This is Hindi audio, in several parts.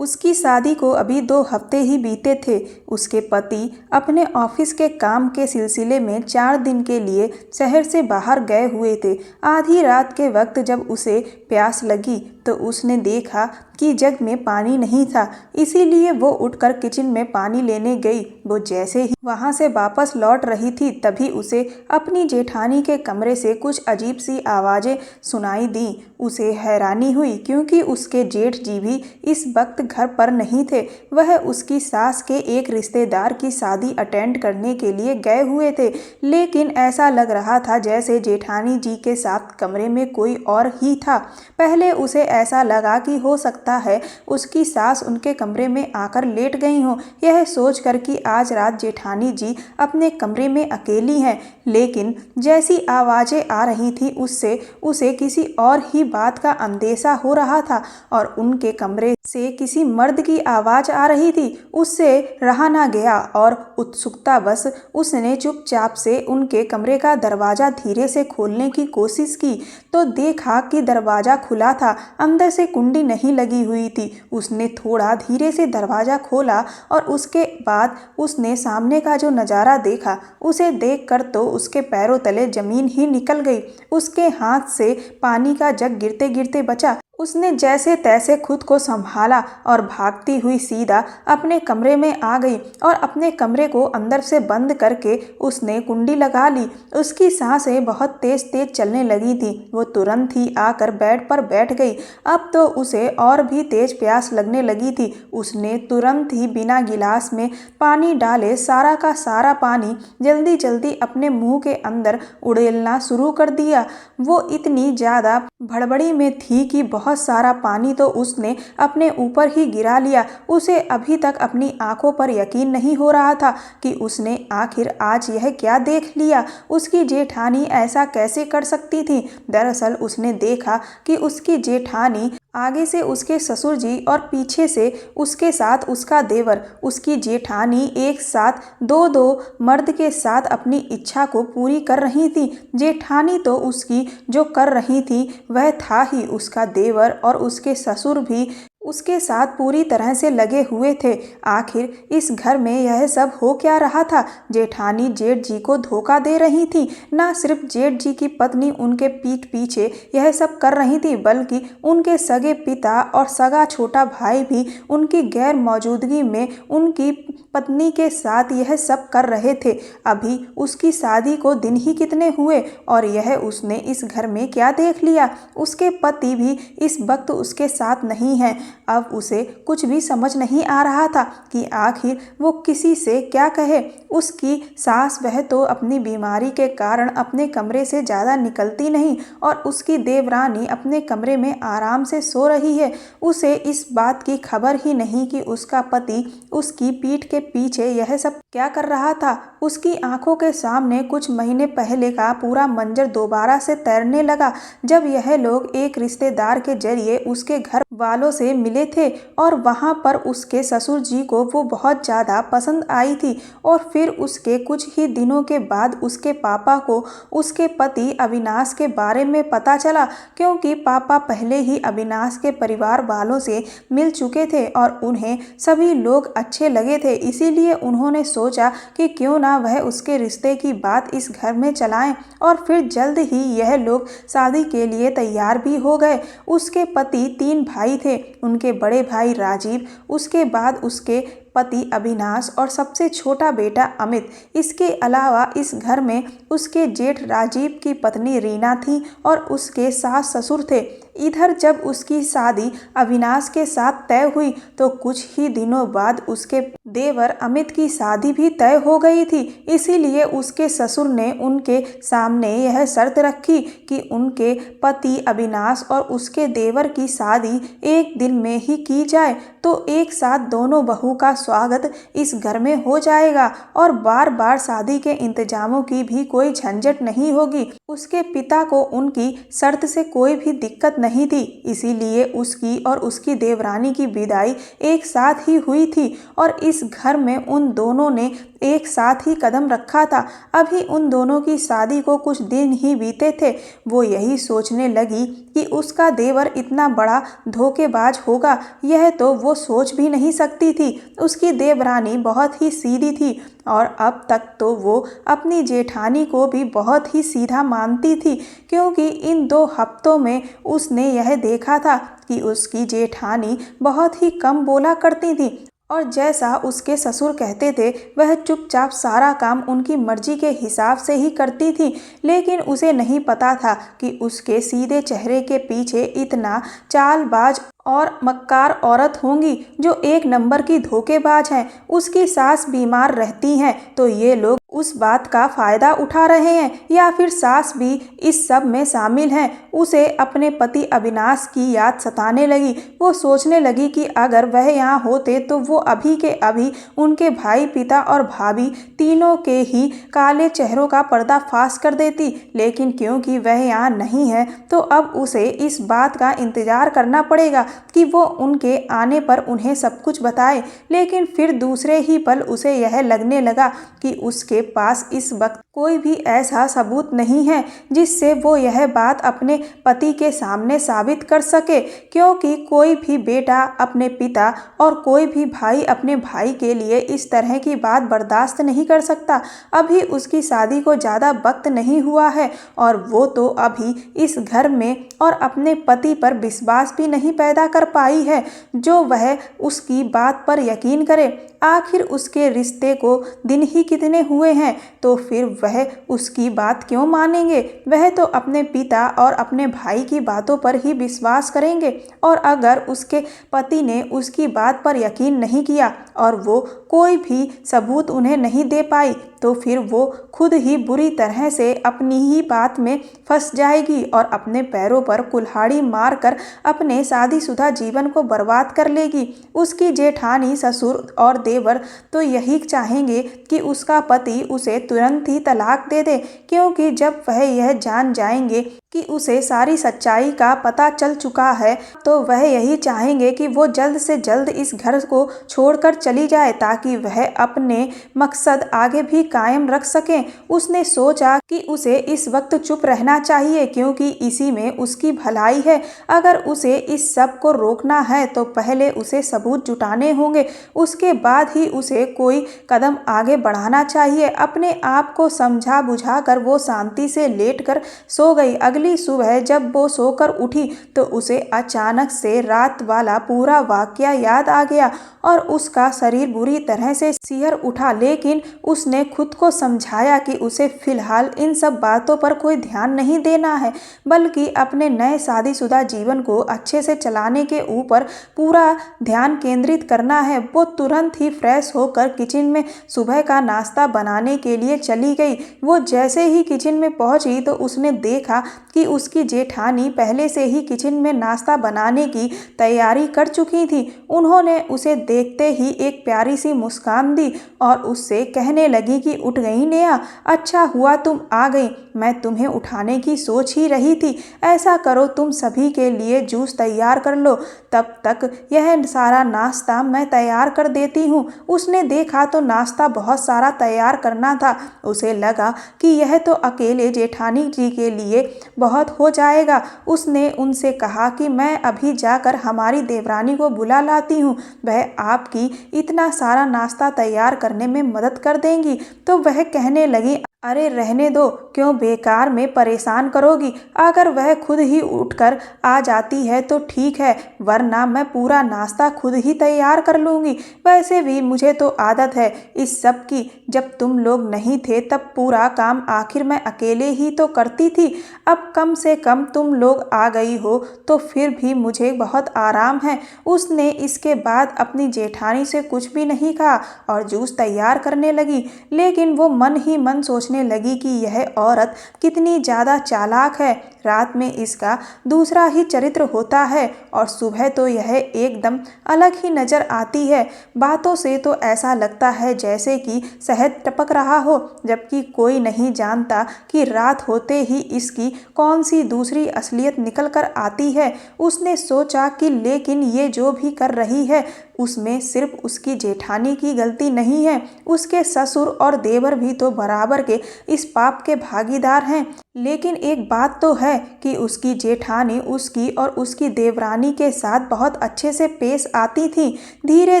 उसकी शादी को अभी 2 हफ्ते ही बीते थे। उसके पति अपने ऑफिस के काम के सिलसिले में 4 दिन के लिए शहर से बाहर गए हुए थे। आधी रात के वक्त जब उसे प्यास लगी तो उसने देखा कि जग में पानी नहीं था, इसीलिए वो उठकर किचन में पानी लेने गई। वो जैसे ही वहां से वापस लौट रही थी तभी उसे अपनी जेठानी के कमरे से कुछ अजीब सी आवाज़ें सुनाई दी। उसे हैरानी हुई क्योंकि उसके जेठ जी भी इस वक्त घर पर नहीं थे। वह उसकी सास के एक रिश्तेदार की शादी अटेंड करने के लिए गए हुए थे, लेकिन ऐसा लग रहा था जैसे जेठानी जी के साथ कमरे में कोई और ही था। पहले उसे ऐसा लगा कि हो सकता है उसकी सास उनके कमरे में आकर लेट गई हो, यह सोचकर कि आज रात जेठानी जी अपने कमरे में अकेली हैं। लेकिन जैसी आवाज़ें आ रही थी उससे उसे किसी और ही बात का अंदेशा हो रहा था और उनके कमरे से किसी मर्द की आवाज़ आ रही थी। उससे रहा ना गया और उत्सुकतावश उसने चुपचाप से उनके कमरे का दरवाज़ा धीरे से खोलने की कोशिश की तो देखा कि दरवाज़ा खुला था, अंदर से कुंडी नहीं लगी हुई थी। उसने थोड़ा धीरे से दरवाज़ा खोला और उसके बाद उसने सामने का जो नज़ारा देखा उसे देखकर तो उसके पैरों तले ज़मीन ही निकल गई। उसके हाथ से पानी का जग गिरते गिरते बचा। उसने जैसे तैसे खुद को संभाला और भागती हुई सीधा अपने कमरे में आ गई और अपने कमरे को अंदर से बंद करके उसने कुंडी लगा ली। उसकी सांसें बहुत तेज तेज चलने लगी थी। वो तुरंत ही आकर बेड पर बैठ गई। अब तो उसे और भी तेज प्यास लगने लगी थी। उसने तुरंत ही बिना गिलास में पानी डाले सारा का सारा पानी जल्दी जल्दी अपने मुंह के अंदर उड़ेलना शुरू कर दिया। वो इतनी ज़्यादा भड़बड़ी में थी कि बहुत सारा पानी तो उसने अपने ऊपर ही गिरा लिया। उसे अभी तक अपनी आंखों पर यकीन नहीं हो रहा था कि उसने आखिर आज यह क्या देख लिया। उसकी जेठानी ऐसा कैसे कर सकती थी। दरअसल उसने देखा कि उसकी जेठानी आगे से उसके ससुर जी और पीछे से उसके साथ उसका देवर, उसकी जेठानी एक साथ दो दो मर्द के साथ अपनी इच्छा को पूरी कर रही थी। जेठानी तो उसकी जो कर रही थी वह था ही, उसका देवर और उसके ससुर भी उसके साथ पूरी तरह से लगे हुए थे। आखिर इस घर में यह सब हो क्या रहा था। जेठानी जेठ जी को धोखा दे रही थी। न सिर्फ जेठ जी की पत्नी उनके पीठ पीछे यह सब कर रही थी, बल्कि उनके सगे पिता और सगा छोटा भाई भी उनकी गैर मौजूदगी में उनकी पत्नी के साथ यह सब कर रहे थे। अभी उसकी शादी को दिन ही कितने हुए और यह उसने इस घर में क्या देख लिया। उसके पति भी इस वक्त उसके साथ नहीं है। अब उसे कुछ भी समझ नहीं आ रहा था कि आखिर वो किसी से क्या कहे। उसकी सास वह तो अपनी बीमारी के कारण अपने कमरे से ज़्यादा निकलती नहीं और उसकी देवरानी अपने कमरे में आराम से सो रही है। उसे इस बात की खबर ही नहीं कि उसका पति उसकी पीठ के पीछे यह सब क्या कर रहा था। उसकी आंखों के सामने कुछ महीने पहले का पूरा मंजर दोबारा से तैरने लगा, जब यह लोग एक रिश्तेदार के जरिए उसके घर वालों से मिले थे और वहां पर उसके ससुर जी को वो बहुत ज़्यादा पसंद आई थी। और फिर उसके कुछ ही दिनों के बाद उसके पापा को उसके पति अविनाश के बारे में पता चला, क्योंकि पापा पहले ही अविनाश के परिवार वालों से मिल चुके थे और उन्हें सभी लोग अच्छे लगे थे। इसीलिए उन्होंने सोचा कि क्यों ना वह उसके रिश्ते की बात इस घर में चलाएं और फिर जल्द ही यह लोग शादी के लिए तैयार भी हो गए। उसके पति 3 भाई थे, उनके बड़े भाई राजीव, उसके बाद उसके पति अविनाश और सबसे छोटा बेटा अमित। इसके अलावा इस घर में उसके जेठ राजीव की पत्नी रीना थी और उसके सास ससुर थे। इधर जब उसकी शादी अविनाश के साथ तय हुई तो कुछ ही दिनों बाद उसके देवर अमित की शादी भी तय हो गई थी। इसीलिए उसके ससुर ने उनके सामने यह शर्त रखी कि उनके पति अविनाश और उसके देवर की शादी एक दिन में ही की जाए, तो एक साथ दोनों बहू का स्वागत इस घर में हो जाएगा और बार बार शादी के इंतजामों की भी कोई झंझट नहीं होगी। उसके पिता को उनकी शर्त से कोई भी दिक्कत नहीं थी, इसीलिए उसकी और उसकी देवरानी की विदाई एक साथ ही हुई थी और इस घर में उन दोनों ने एक साथ ही कदम रखा था। अभी उन दोनों की शादी को कुछ दिन ही बीते थे। वो यही सोचने लगी कि उसका देवर इतना बड़ा धोखेबाज होगा, यह तो वो सोच भी नहीं सकती थी। उसकी देवरानी बहुत ही सीधी थी और अब तक तो वो अपनी जेठानी को भी बहुत ही सीधा मानती थी, क्योंकि इन 2 हफ्तों में उसने यह देखा था कि उसकी जेठानी बहुत ही कम बोला करती थी और जैसा उसके ससुर कहते थे वह चुपचाप सारा काम उनकी मर्जी के हिसाब से ही करती थी। लेकिन उसे नहीं पता था कि उसके सीधे चेहरे के पीछे इतना चालबाज और मक्कार औरत होंगी जो 1 नंबर की धोखेबाज हैं। उसकी सास बीमार रहती हैं तो ये लोग उस बात का फायदा उठा रहे हैं, या फिर सास भी इस सब में शामिल हैं। उसे अपने पति अविनाश की याद सताने लगी। वो सोचने लगी कि अगर वह यहाँ होते तो वो अभी के अभी उनके भाई, पिता और भाभी तीनों के ही काले चेहरों का पर्दाफाश कर देती। लेकिन क्योंकि वह यहाँ नहीं है तो अब उसे इस बात का इंतजार करना पड़ेगा कि वो उनके आने पर उन्हें सब कुछ बताए। लेकिन फिर दूसरे ही पल उसे यह लगने लगा कि उसके पास इस वक्त कोई भी ऐसा सबूत नहीं है जिससे वो यह बात अपने पति के सामने साबित कर सके, क्योंकि कोई भी बेटा अपने पिता और कोई भी भाई अपने भाई के लिए इस तरह की बात बर्दाश्त नहीं कर सकता। अभी उसकी शादी को ज़्यादा वक्त नहीं हुआ है और वो तो अभी इस घर में और अपने पति पर विश्वास भी नहीं पैदा कर पाई है जो वह उसकी बात पर यकीन करे। आखिर उसके रिश्ते को दिन ही कितने हुए हैं तो फिर वह उसकी बात क्यों मानेंगे। वह तो अपने पिता और अपने भाई की बातों पर ही विश्वास करेंगे, और अगर उसके पति ने उसकी बात पर यकीन नहीं किया और वो कोई भी सबूत उन्हें नहीं दे पाई तो फिर वो खुद ही बुरी तरह से अपनी ही बात में फंस जाएगी और अपने पैरों पर कुल्हाड़ी मारकर अपने शादीशुदा जीवन को बर्बाद कर लेगी। उसकी जेठानी, ससुर और देवर तो यही चाहेंगे कि उसका पति उसे तुरंत ही तलाक दे दे, क्योंकि जब वह यह जान जाएंगे कि उसे सारी सच्चाई का पता चल चुका है तो वह यही चाहेंगे कि वो जल्द से जल्द इस घर को छोड़कर चली जाए ताकि वह अपने मकसद आगे भी कायम रख सकें। उसने सोचा कि उसे इस वक्त चुप रहना चाहिए क्योंकि इसी में उसकी भलाई है। अगर उसे इस सब को रोकना है तो पहले उसे सबूत जुटाने होंगे, उसके बाद ही उसे कोई कदम आगे बढ़ाना चाहिए। अपने आप को समझा बुझा कर वो शांति से लेटकर सो गई। अगली सुबह जब वो सोकर उठी तो उसे अचानक से रात वाला पूरा वाकया याद आ गया और उसका शरीर बुरी तरह से सिहर उठा। लेकिन उसने खुद को समझाया कि उसे फिलहाल इन सब बातों पर कोई ध्यान नहीं देना है, बल्कि अपने नए शादीशुदा जीवन को अच्छे से चलाने के ऊपर पूरा ध्यान केंद्रित करना है। वो तुरंत ही फ्रेश होकर किचन में सुबह का नाश्ता बनाने के लिए चली गई। वो जैसे ही किचन में पहुंची तो उसने देखा कि उसकी जेठानी पहले से ही किचन में नाश्ता बनाने की तैयारी कर चुकी थी। उन्होंने उसे देखते ही एक प्यारी सी मुस्कान दी और उससे कहने लगी कि उठ गई नेहा, अच्छा हुआ तुम आ गई, मैं तुम्हें उठाने की सोच ही रही थी। ऐसा करो तुम सभी के लिए जूस तैयार कर लो, तब तक यह सारा नाश्ता मैं तैयार कर देती हूँ। उसने देखा तो नाश्ता बहुत सारा तैयार करना था। उसे लगा कि यह तो अकेले जेठानी जी के लिए बहुत हो जाएगा। उसने उनसे कहा कि मैं अभी जाकर हमारी देवरानी को बुला लाती हूँ, वह आपकी इतना सारा नाश्ता तैयार करने में मदद कर देंगी। तो वह कहने लगी, अरे रहने दो, क्यों बेकार में परेशान करोगी। अगर वह खुद ही उठकर आ जाती है तो ठीक है, वरना मैं पूरा नाश्ता खुद ही तैयार कर लूँगी। वैसे भी मुझे तो आदत है इस सब की, जब तुम लोग नहीं थे तब पूरा काम आखिर मैं अकेले ही तो करती थी। अब कम से कम तुम लोग आ गई हो तो फिर भी मुझे बहुत आराम है। उसने इसके बाद अपनी जेठानी से कुछ भी नहीं कहा और जूस तैयार करने लगी। लेकिन वो मन ही मन सोचने लगी कि यह औरत कितनी ज़्यादा चालाक है। रात में इसका दूसरा ही चरित्र होता है और सुबह तो यह एकदम अलग ही नज़र आती है। बातों से तो ऐसा लगता है जैसे कि शहद टपक रहा हो, जबकि कोई नहीं जानता कि रात होते ही इसकी कौन सी दूसरी असलियत निकल कर आती है। उसने सोचा कि लेकिन ये जो भी कर रही है उसमें सिर्फ उसकी जेठानी की गलती नहीं है, उसके ससुर और देवर भी तो बराबर के इस पाप के भागीदार हैं। लेकिन एक बात तो है कि उसकी जेठानी उसकी और उसकी देवरानी के साथ बहुत अच्छे से पेश आती थी। धीरे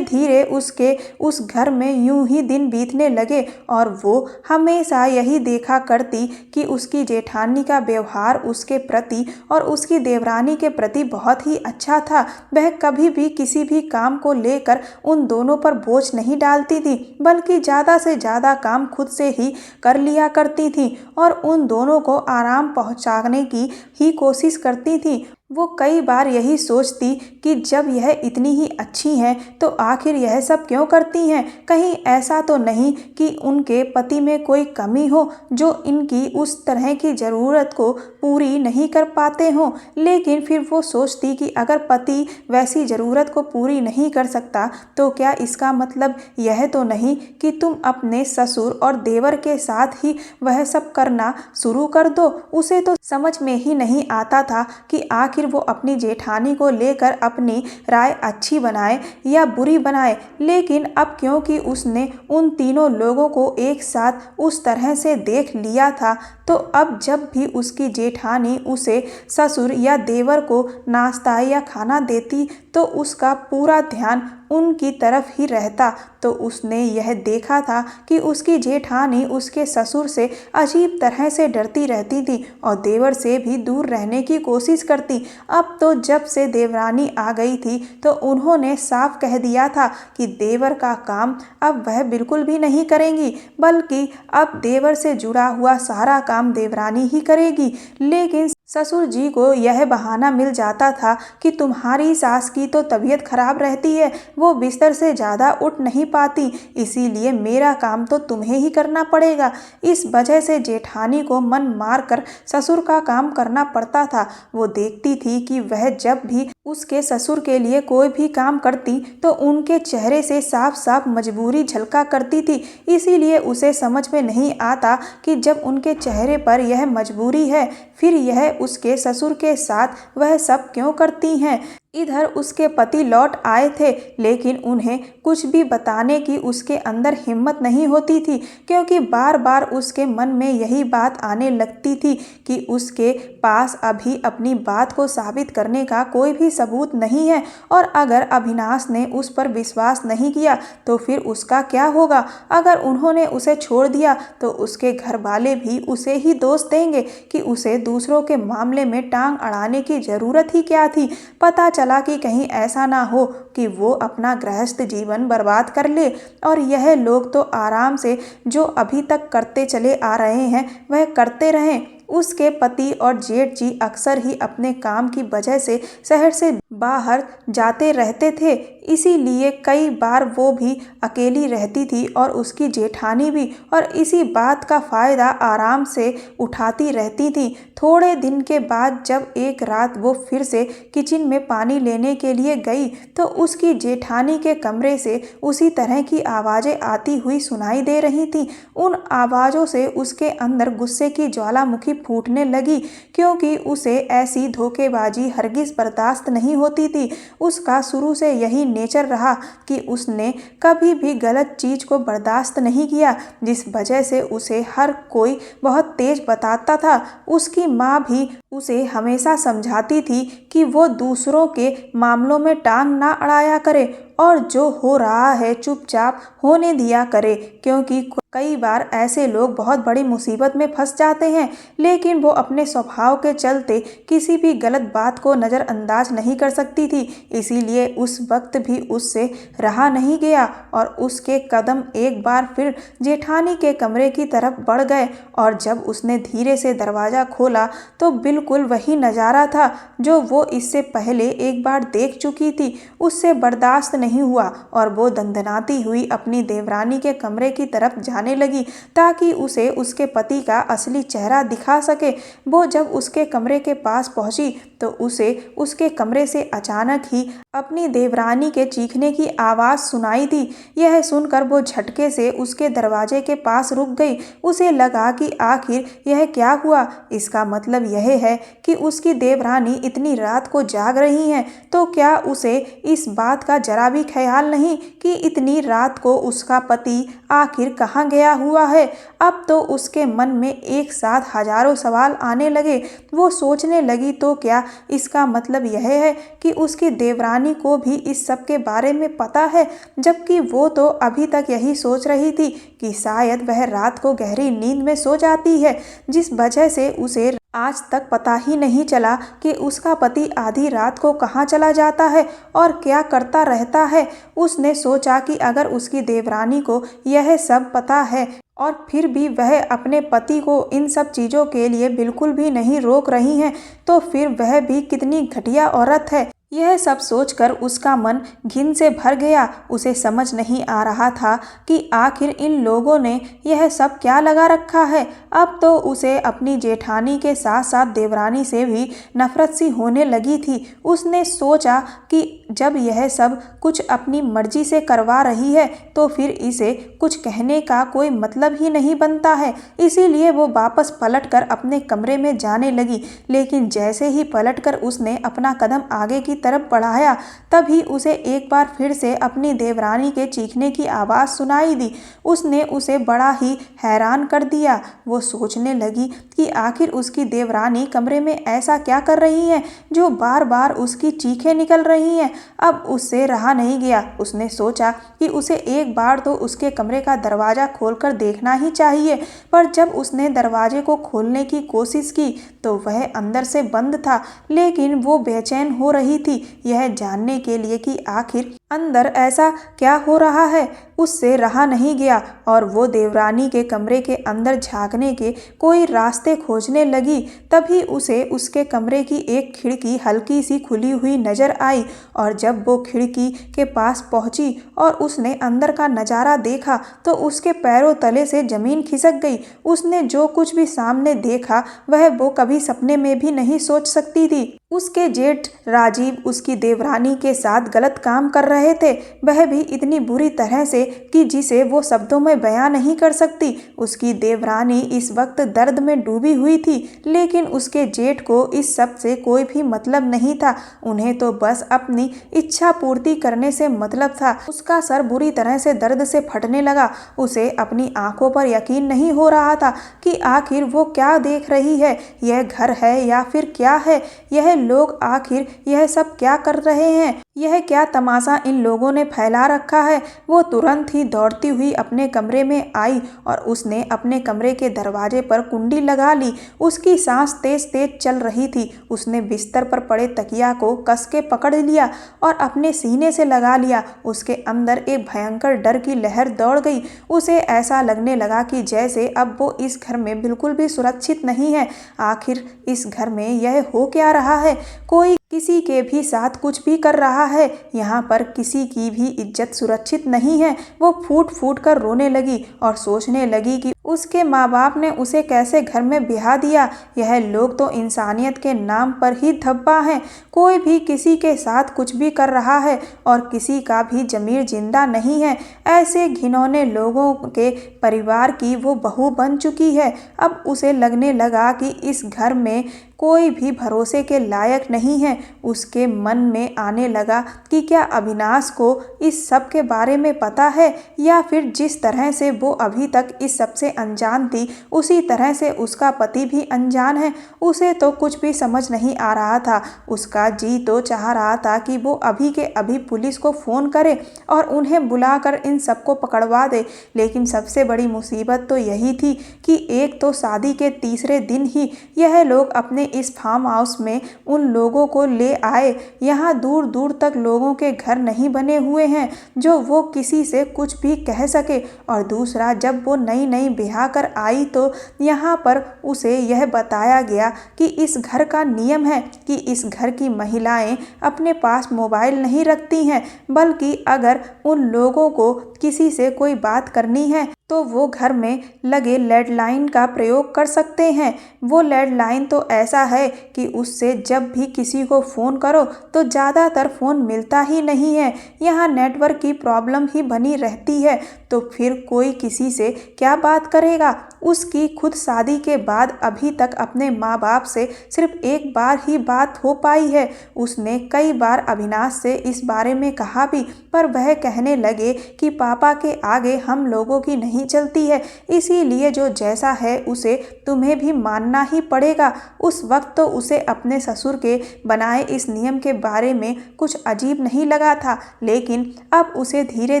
धीरे उसके उस घर में यूं ही दिन बीतने लगे और वो हमेशा यही देखा करती कि उसकी जेठानी का व्यवहार उसके प्रति और उसकी देवरानी के प्रति बहुत ही अच्छा था। वह कभी भी किसी भी काम को लेकर उन दोनों पर बोझ नहीं डालती थी, बल्कि ज़्यादा से ज़्यादा काम खुद से ही कर लिया करती थी और उन दोनों को आराम पहुंचाने की ही कोशिश करती थी। वो कई बार यही सोचती कि जब यह इतनी ही अच्छी हैं तो आखिर यह सब क्यों करती हैं। कहीं ऐसा तो नहीं कि उनके पति में कोई कमी हो जो इनकी उस तरह की ज़रूरत को पूरी नहीं कर पाते हों। लेकिन फिर वो सोचती कि अगर पति वैसी ज़रूरत को पूरी नहीं कर सकता तो क्या इसका मतलब यह तो नहीं कि तुम अपने ससुर और देवर के साथ ही वह सब करना शुरू कर दो। उसे तो समझ में ही नहीं आता था कि आखिर वो अपनी जेठानी को लेकर अपनी राय अच्छी बनाए या बुरी बनाए। लेकिन अब क्योंकि उसने उन तीनों लोगों को एक साथ उस तरह से देख लिया था, तो अब जब भी उसकी जेठानी उसे ससुर या देवर को नाश्ता या खाना देती तो उसका पूरा ध्यान उनकी तरफ ही रहता। तो उसने यह देखा था कि उसकी जेठानी उसके ससुर से अजीब तरह से डरती रहती थी और देवर से भी दूर रहने की कोशिश करती। अब तो जब से देवरानी आ गई थी तो उन्होंने साफ कह दिया था कि देवर का काम अब वह बिल्कुल भी नहीं करेंगी, बल्कि अब देवर से जुड़ा हुआ सारा काम देवरानी ही करेगी। लेकिन ससुर जी को यह बहाना मिल जाता था कि तुम्हारी सास की तो तबीयत खराब रहती है, वो बिस्तर से ज़्यादा उठ नहीं पाती, इसीलिए मेरा काम तो तुम्हें ही करना पड़ेगा। इस वजह से जेठानी को मन मार कर ससुर का काम करना पड़ता था। वो देखती थी कि वह जब भी उसके ससुर के लिए कोई भी काम करती तो उनके चेहरे से साफ साफ मजबूरी झलका करती थी। इसीलिए उसे समझ में नहीं आता कि जब उनके चेहरे पर यह मजबूरी है, फिर यह उसके ससुर के साथ वह सब क्यों करती हैं। इधर उसके पति लौट आए थे, लेकिन उन्हें कुछ भी बताने की उसके अंदर हिम्मत नहीं होती थी, क्योंकि बार बार उसके मन में यही बात आने लगती थी कि उसके पास अभी अपनी बात को साबित करने का कोई भी सबूत नहीं है और अगर अविनाश ने उस पर विश्वास नहीं किया तो फिर उसका क्या होगा। अगर उन्होंने उसे छोड़ दिया तो उसके घर वाले भी उसे ही दोष देंगे कि उसे दूसरों के मामले में टांग अड़ाने की ज़रूरत ही क्या थी। पता चला कि कहीं ऐसा ना हो कि वो अपना गृहस्थ जीवन बर्बाद कर ले और यह लोग तो आराम से जो अभी तक करते चले आ रहे हैं वह करते रहें। उसके पति और जेठ जी अक्सर ही अपने काम की वजह से शहर से बाहर जाते रहते थे, इसीलिए कई बार वो भी अकेली रहती थी और उसकी जेठानी भी, और इसी बात का फ़ायदा आराम से उठाती रहती थी। थोड़े दिन के बाद जब एक रात वो फिर से किचन में पानी लेने के लिए गई तो उसकी जेठानी के कमरे से उसी तरह की आवाज़ें आती हुई सुनाई दे रही थीं। उन आवाज़ों से उसके अंदर गुस्से की ज्वालामुखी फूटने लगी, क्योंकि उसे ऐसी धोखेबाजी हरगिज़ बर्दाश्त नहीं होती थी। उसका शुरू से यही नेचर रहा कि उसने कभी भी गलत चीज़ को बर्दाश्त नहीं किया, जिस वजह से उसे हर कोई बहुत तेज बताता था। उसकी माँ भी उसे हमेशा समझाती थी कि वो दूसरों के मामलों में टांग ना अड़ाया करे और जो हो रहा है चुपचाप होने दिया करे, क्योंकि कई बार ऐसे लोग बहुत बड़ी मुसीबत में फंस जाते हैं। लेकिन वो अपने स्वभाव के चलते किसी भी गलत बात को नज़रअंदाज नहीं कर सकती थी, इसीलिए उस वक्त भी उससे रहा नहीं गया और उसके कदम एक बार फिर जेठानी के कमरे की तरफ बढ़ गए। और जब उसने धीरे से दरवाज़ा खोला तो बिल्कुल वही नज़ारा था जो वो इससे पहले एक बार देख चुकी थी। उससे बर्दाश्त नहीं हुआ और वो दंदनाती हुई अपनी देवरानी के कमरे की तरफ जाने लगी ताकि उसे उसके पति का असली चेहरा दिखा सके। वो जब उसके कमरे के पास पहुंची तो उसे उसके कमरे से अचानक ही अपनी देवरानी के चीखने की आवाज़ सुनाई दी। यह सुनकर वो झटके से उसके दरवाजे के पास रुक गई। उसे लगा कि आखिर यह क्या हुआ। इसका मतलब यह है कि उसकी देवरानी इतनी रात को जाग रही हैं, तो क्या उसे इस बात का जरा भी ख्याल नहीं कि इतनी रात को उसका पति आखिर कहाँ गया हुआ है। अब तो उसके मन में एक साथ हजारों सवाल आने लगे। वो सोचने लगी, तो क्या इसका मतलब यह है कि उसकी देवरानी को भी इस सब के बारे में पता है, जबकि वो तो अभी तक यही सोच रही थी कि शायद वह रात को गहरी नींद में सो जाती है, जिस वजह से उसे आज तक पता ही नहीं चला कि उसका पति आधी रात को कहाँ चला जाता है और क्या करता रहता है। उसने सोचा कि अगर उसकी देवरानी को यह सब पता है और फिर भी वह अपने पति को इन सब चीज़ों के लिए बिल्कुल भी नहीं रोक रही हैं, तो फिर वह भी कितनी घटिया औरत है। यह सब सोचकर उसका मन घिन से भर गया। उसे समझ नहीं आ रहा था कि आखिर इन लोगों ने यह सब क्या लगा रखा है। अब तो उसे अपनी जेठानी के साथ साथ देवरानी से भी नफरत सी होने लगी थी। उसने सोचा कि जब यह सब कुछ अपनी मर्जी से करवा रही है, तो फिर इसे कुछ कहने का कोई मतलब ही नहीं बनता है। इसीलिए वो वापस पलटकर अपने कमरे में जाने लगी। लेकिन जैसे ही पलटकर उसने अपना कदम आगे की तरफ बढ़ाया, तभी उसे एक बार फिर से अपनी देवरानी के चीखने की आवाज़ सुनाई दी। उसने उसे बड़ा ही हैरान कर दिया। वो सोचने लगी कि आखिर उसकी देवरानी कमरे में ऐसा क्या कर रही है जो बार बार उसकी चीखें निकल रही हैं। अब उससे रहा नहीं गया। उसने सोचा कि उसे एक बार तो उसके कमरे का दरवाज़ा खोलकर देखना ही चाहिए, पर जब उसने दरवाजे को खोलने की कोशिश की तो वह अंदर से बंद था। लेकिन वो बेचैन हो रही थी यह जानने के लिए कि आखिर अंदर ऐसा क्या हो रहा है। उससे रहा नहीं गया और वो देवरानी के कमरे के अंदर झांकने के कोई रास्ते खोजने लगी। तभी उसे उसके कमरे की एक खिड़की हल्की सी खुली हुई नजर आई और जब वो खिड़की के पास पहुंची और उसने अंदर का नज़ारा देखा तो उसके पैरों तले से जमीन खिसक गई। उसने जो कुछ भी सामने देखा वह वो कभी सपने में भी नहीं सोच सकती थी। उसके जेठ राजीव उसकी देवरानी के साथ गलत काम कर रहे थे, वह भी इतनी बुरी तरह से कि जिसे वो शब्दों में बयां नहीं कर सकती। उसकी देवरानी इस वक्त दर्द में डूबी हुई थी, लेकिन उसके जेठ को इस सब से कोई भी मतलब नहीं था। उन्हें तो बस अपनी इच्छा पूर्ति करने से मतलब था। उसका सर बुरी तरह से दर्द से फटने लगा। उसे अपनी आंखों पर यकीन नहीं हो रहा था कि आखिर वो क्या देख रही है। यह घर है या फिर क्या है। यह लोग आखिर यह सब क्या कर रहे हैं। यह क्या तमाशा इन लोगों ने फैला रखा है। वो तुरंत ही दौड़ती हुई अपने कमरे में आई और उसने अपने कमरे के दरवाजे पर कुंडी लगा ली। उसकी सांस तेज तेज चल रही थी। उसने बिस्तर पर पड़े तकिया को कस के पकड़ लिया और अपने सीने से लगा लिया। उसके अंदर एक भयंकर डर की लहर दौड़ गई। उसे ऐसा लगने लगा कि जैसे अब वो इस घर में बिल्कुल भी सुरक्षित नहीं है। आखिर इस घर में यह हो क्या रहा है। कोई किसी के भी साथ कुछ भी कर रहा है। यहाँ पर किसी की भी इज्जत सुरक्षित नहीं है। वो फूट फूट कर रोने लगी और सोचने लगी कि उसके माँ बाप ने उसे कैसे घर में ब्याह दिया। यह लोग तो इंसानियत के नाम पर ही धब्बा हैं। कोई भी किसी के साथ कुछ भी कर रहा है और किसी का भी ज़मीर जिंदा नहीं है। ऐसे घिनौने लोगों के परिवार की वो बहू बन चुकी है। अब उसे लगने लगा कि इस घर में कोई भी भरोसे के लायक नहीं है। उसके मन में आने लगा कि क्या अविनाश को इस सब के बारे में पता है, या फिर जिस तरह से वो अभी तक इस सब से अनजान थी उसी तरह से उसका पति भी अनजान है। उसे तो कुछ भी समझ नहीं आ रहा था। उसका जी तो चाह रहा था कि वो अभी के अभी पुलिस को फ़ोन करे और उन्हें बुलाकर इन सबको पकड़वा दे। लेकिन सबसे बड़ी मुसीबत तो यही थी कि एक तो शादी के तीसरे दिन ही यह लोग अपने इस फार्म हाउस में उन लोगों को ले आए। यहाँ दूर दूर तक लोगों के घर नहीं बने हुए हैं जो वो किसी से कुछ भी कह सके। और दूसरा, जब वो नई नई ब्याह कर आई तो यहाँ पर उसे यह बताया गया कि इस घर का नियम है कि इस घर की महिलाएं अपने पास मोबाइल नहीं रखती हैं, बल्कि अगर उन लोगों को किसी से कोई बात करनी है तो वो घर में लगे लैंडलाइन का प्रयोग कर सकते हैं। वो लैंडलाइन तो ऐसा ऐसा है कि उससे जब भी किसी को फ़ोन करो तो ज़्यादातर फ़ोन मिलता ही नहीं है। यहाँ नेटवर्क की प्रॉब्लम ही बनी रहती है, तो फिर कोई किसी से क्या बात करेगा। उसकी खुद शादी के बाद अभी तक अपने माँ बाप से सिर्फ एक बार ही बात हो पाई है। उसने कई बार अविनाश से इस बारे में कहा भी, पर वह कहने लगे कि पापा के आगे हम लोगों की नहीं चलती है, इसीलिए जो जैसा है उसे तुम्हें भी मानना ही पड़ेगा। उस वक्त तो उसे अपने ससुर के बनाए इस नियम के बारे में कुछ अजीब नहीं लगा था, लेकिन अब उसे धीरे